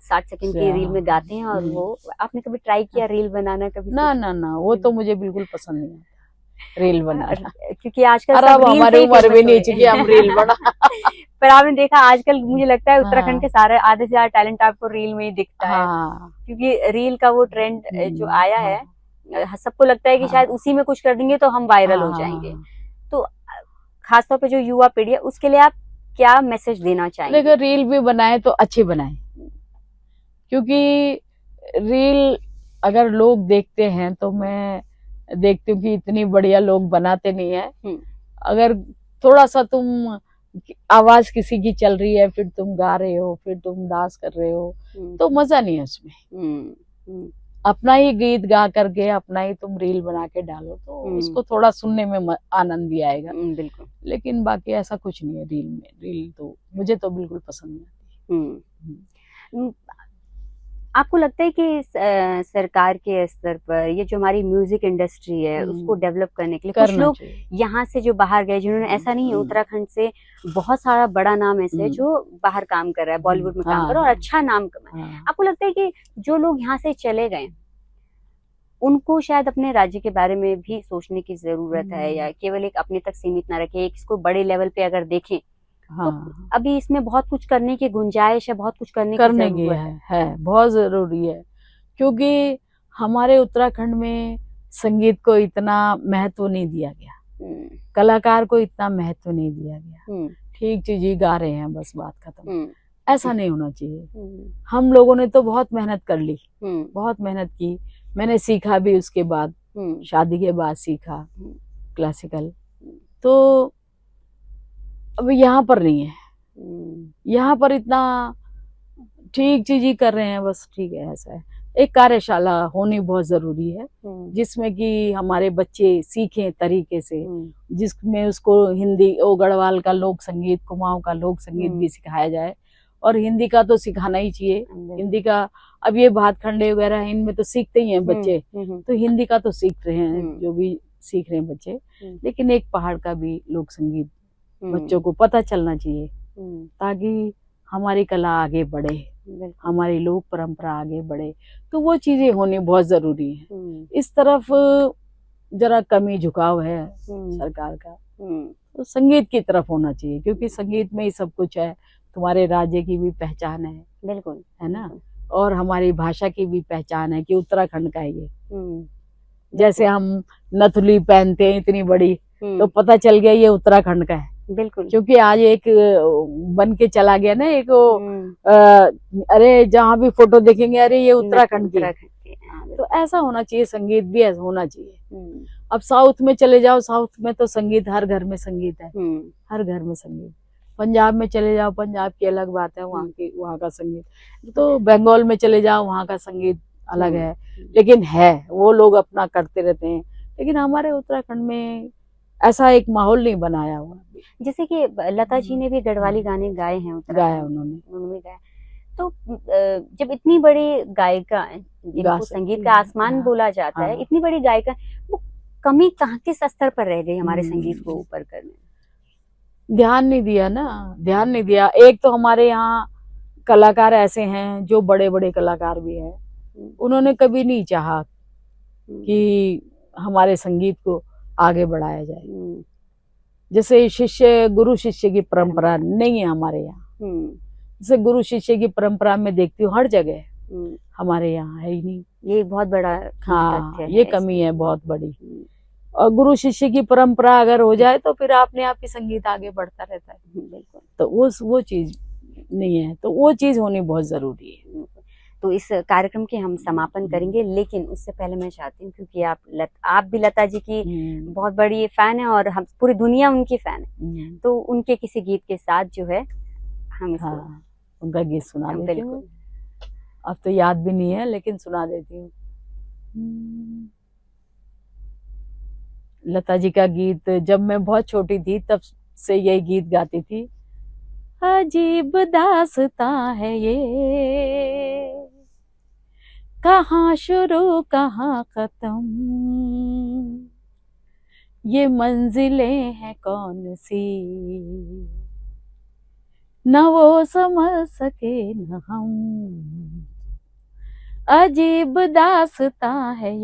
Speaker 1: 60 सेकंड की रील में गाते हैं, और वो आपने कभी ट्राई किया रील बनाना? कभी
Speaker 2: ना, वो तो मुझे बिल्कुल पसंद नहीं आता रील बनाना,
Speaker 1: क्योंकि आजकल
Speaker 2: अब हमारी उम्र भी नहीं चाहिए हम रील बना।
Speaker 1: पर आपने देखा आजकल मुझे लगता है उत्तराखंड के सारे आधे से ज्यादा टैलेंट आपको रील में ही दिखता है, क्योंकि रील का वो ट्रेंड जो आया है, सबको लगता है कि शायद उसी में कुछ कर देंगे तो हम वायरल हो जाएंगे। तो खासतौर पे जो युवा पीढ़ी है उसके लिए आप क्या मैसेज देना चाहेंगे?
Speaker 2: देखो, रील भी बनाए तो अच्छे बनाए, क्योंकि रील अगर लोग देखते हैं तो मैं देखती हूँ कि इतनी बढ़िया लोग बनाते नहीं है। अगर थोड़ा सा तुम आवाज किसी की चल रही है, फिर तुम गा रहे हो, फिर तुम डांस कर रहे हो, तो मजा नहीं है उसमें। अपना ही गीत गा करके अपना ही तुम रील बना के डालो तो उसको थोड़ा सुनने में आनंद भी आएगा।
Speaker 1: बिल्कुल।
Speaker 2: लेकिन बाकी ऐसा कुछ नहीं है रील में। रील तो मुझे तो बिल्कुल पसंद नहीं।
Speaker 1: आपको लगता है कि सरकार के स्तर पर ये जो हमारी म्यूजिक इंडस्ट्री है उसको डेवलप करने के लिए कुछ लोग यहाँ से जो बाहर गए, जिन्होंने, ऐसा नहीं है, उत्तराखंड से बहुत सारा बड़ा नाम ऐसे है जो बाहर काम कर रहा है, बॉलीवुड में काम कर रहा है और अच्छा नाम कमाए। आपको लगता है कि जो लोग यहाँ से चले गए उनको शायद अपने राज्य के बारे में भी सोचने की जरूरत है, या केवल एक अपने तक सीमित ना रखे, इसको बड़े लेवल पे अगर देखें तो अभी इसमें बहुत कुछ करने की गुंजाइश है, बहुत कुछ करने की
Speaker 2: है, बहुत जरूरी है, क्योंकि हमारे उत्तराखंड में संगीत को इतना महत्व नहीं दिया गया, कलाकार को इतना महत्व नहीं दिया गया। ठीक चीज ही गा रहे हैं, बस बात खत्म। ऐसा नहीं होना चाहिए। हम लोगों ने तो बहुत मेहनत कर ली, बहुत मेहनत की। मैंने सीखा भी उसके बाद, शादी के बाद सीखा क्लासिकल। तो अब यहाँ पर नहीं है, यहाँ पर इतना ठीक चीज ही कर रहे हैं, बस ठीक है, ऐसा है। एक कार्यशाला होनी बहुत जरूरी है जिसमें कि हमारे बच्चे सीखें तरीके से, जिसमें उसको हिंदी, ओ गढ़वाल का लोक संगीत, कुमाऊं का लोक संगीत भी सिखाया जाए। और हिंदी का तो सिखाना ही चाहिए। हिंदी का अब ये भातखंडे वगैरह इनमें तो सीखते ही हैं बच्चे, तो हिंदी का तो सीख रहे हैं, जो भी सीख रहे हैं बच्चे। लेकिन एक पहाड़ का भी लोक संगीत बच्चों को पता चलना चाहिए, ताकि हमारी कला आगे बढ़े, हमारी लोक परंपरा आगे बढ़े। तो वो चीजें होनी बहुत जरूरी है। इस तरफ जरा कमी झुकाव है सरकार का, तो संगीत की तरफ होना चाहिए, क्योंकि संगीत में ही सब कुछ है। तुम्हारे राज्य की भी पहचान है,
Speaker 1: बिल्कुल,
Speaker 2: है ना, और हमारी भाषा की भी पहचान है कि उत्तराखंड का है ये। जैसे हम नथुली पहनते हैं इतनी बड़ी, तो पता चल गया ये उत्तराखंड का है।
Speaker 1: बिल्कुल,
Speaker 2: क्योंकि आज एक बन के चला गया ना एक अरे जहाँ भी फोटो देखेंगे अरे ये उत्तराखंड की। तो ऐसा होना चाहिए, संगीत भी ऐसा होना चाहिए। अब साउथ में चले जाओ, साउथ में तो संगीत हर घर में संगीत है, हर घर में संगीत। पंजाब में चले जाओ, पंजाब की अलग बात है, वहाँ का संगीत। तो बंगाल में चले जाओ, वहाँ का संगीत अलग है, लेकिन है, वो लोग अपना करते रहते हैं। लेकिन हमारे उत्तराखंड में ऐसा एक माहौल नहीं बनाया हुआ।
Speaker 1: जैसे कि लता जी ने भी गढ़वाली गाने गाए हैं,
Speaker 2: गाया उन्होंने
Speaker 1: गाया। तो जब इतनी बड़ी गायिका, जिनको संगीत का आसमान बोला जाता है, इतनी बड़ी गायिका, वो कमी कहाँ, किस स्तर पर रह गई हमारे संगीत को ऊपर करने?
Speaker 2: ध्यान नहीं दिया ना, ध्यान नहीं दिया। एक तो हमारे यहाँ कलाकार ऐसे हैं जो बड़े बड़े कलाकार भी हैं, उन्होंने कभी नहीं चाहा कि हमारे संगीत को आगे बढ़ाया जाए। जैसे शिष्य गुरु शिष्य की परंपरा नहीं है हमारे यहाँ। जैसे गुरु शिष्य की परंपरा में देखती हूँ हर जगह, हमारे यहाँ है ही नहीं।
Speaker 1: ये बहुत बड़ा
Speaker 2: हाँ, ये कमी है बहुत बड़ी। और गुरु शिष्य की परंपरा अगर हो जाए तो फिर अपने आप ही संगीत आगे बढ़ता रहता है।
Speaker 1: बिल्कुल,
Speaker 2: तो वो चीज नहीं है, तो वो चीज होनी बहुत जरूरी है।
Speaker 1: तो इस कार्यक्रम के हम समापन करेंगे, लेकिन उससे पहले मैं चाहती हूँ, क्योंकि आप भी लता जी की बहुत बड़ी फैन है और हम पूरी दुनिया उनकी फैन है, तो उनके किसी गीत के साथ जो है हम
Speaker 2: उनका गीत सुना देती हूँ। अब तो याद भी नहीं है, लेकिन सुना देती हूँ। लता जी का गीत जब मैं बहुत छोटी थी तब से यही गीत गाती थी। अजीब दास्तां है ये, कहाँ शुरू कहाँ खत्म, ये मंजिलें हैं कौन सी, न वो समझ सके न हम। अजीब दास्तां है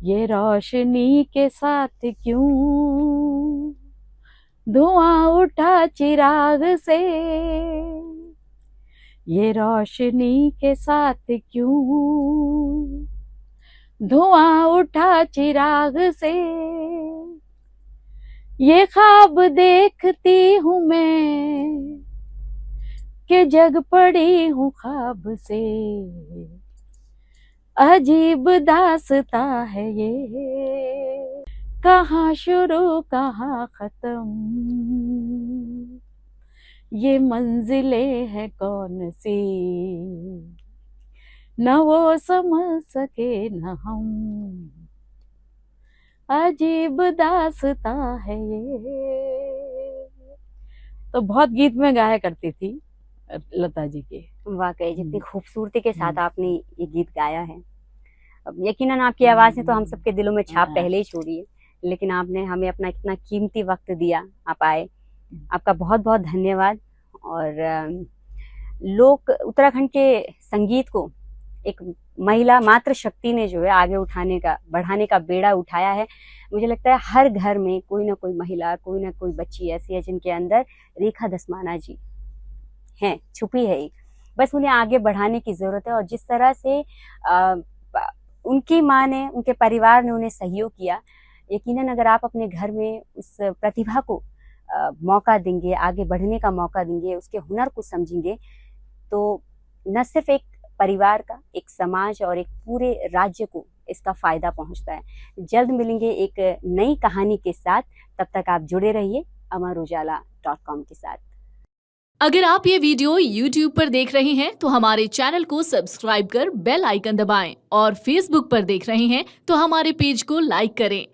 Speaker 2: ये रोशनी के साथ क्यों धुआं उठा चिराग से, ये रोशनी के साथ क्यों धुआं उठा चिराग से, ये ख्वाब देखती हूँ मैं कि जग पड़ी हूँ ख्वाब से। अजीब दास्तां है ये, कहाँ शुरू कहाँ खत्म, ये मंजिलें हैं कौन सी, न वो समझ सके न हम। अजीब दास्तां है ये। तो बहुत गीत में गाया करती थी लता जी के।
Speaker 1: वाकई जितनी खूबसूरती के साथ आपने ये गीत गाया है, अब यकीनन आपकी आवाज ने तो हम सबके दिलों में छाप पहले ही छोड़ी है, लेकिन आपने हमें अपना इतना कीमती वक्त दिया, आप आए, आपका बहुत बहुत धन्यवाद। और लोक उत्तराखंड के संगीत को एक महिला मात्र शक्ति ने जो है आगे उठाने का, बढ़ाने का बेड़ा उठाया है। मुझे लगता है हर घर में कोई ना कोई महिला, कोई ना कोई बच्ची ऐसी है जिनके अंदर रेखा दसमाना जी हैं, छुपी है एक, बस उन्हें आगे बढ़ाने की जरूरत है। और जिस तरह से उनकी माँ ने, उनके परिवार ने उन्हें सहयोग किया, यकीनन अगर आप अपने घर में उस प्रतिभा को मौका देंगे, आगे बढ़ने का मौका देंगे, उसके हुनर को समझेंगे, तो न सिर्फ एक परिवार का, एक समाज और एक पूरे राज्य को इसका फायदा पहुंचता है। जल्द मिलेंगे एक नई कहानी के साथ, तब तक आप जुड़े रहिए amarujala.com के साथ।
Speaker 3: अगर आप ये वीडियो YouTube पर देख रहे हैं तो हमारे चैनल को सब्सक्राइब कर बेल आइकन दबाएं और Facebook पर देख रहे हैं तो हमारे पेज को लाइक करें।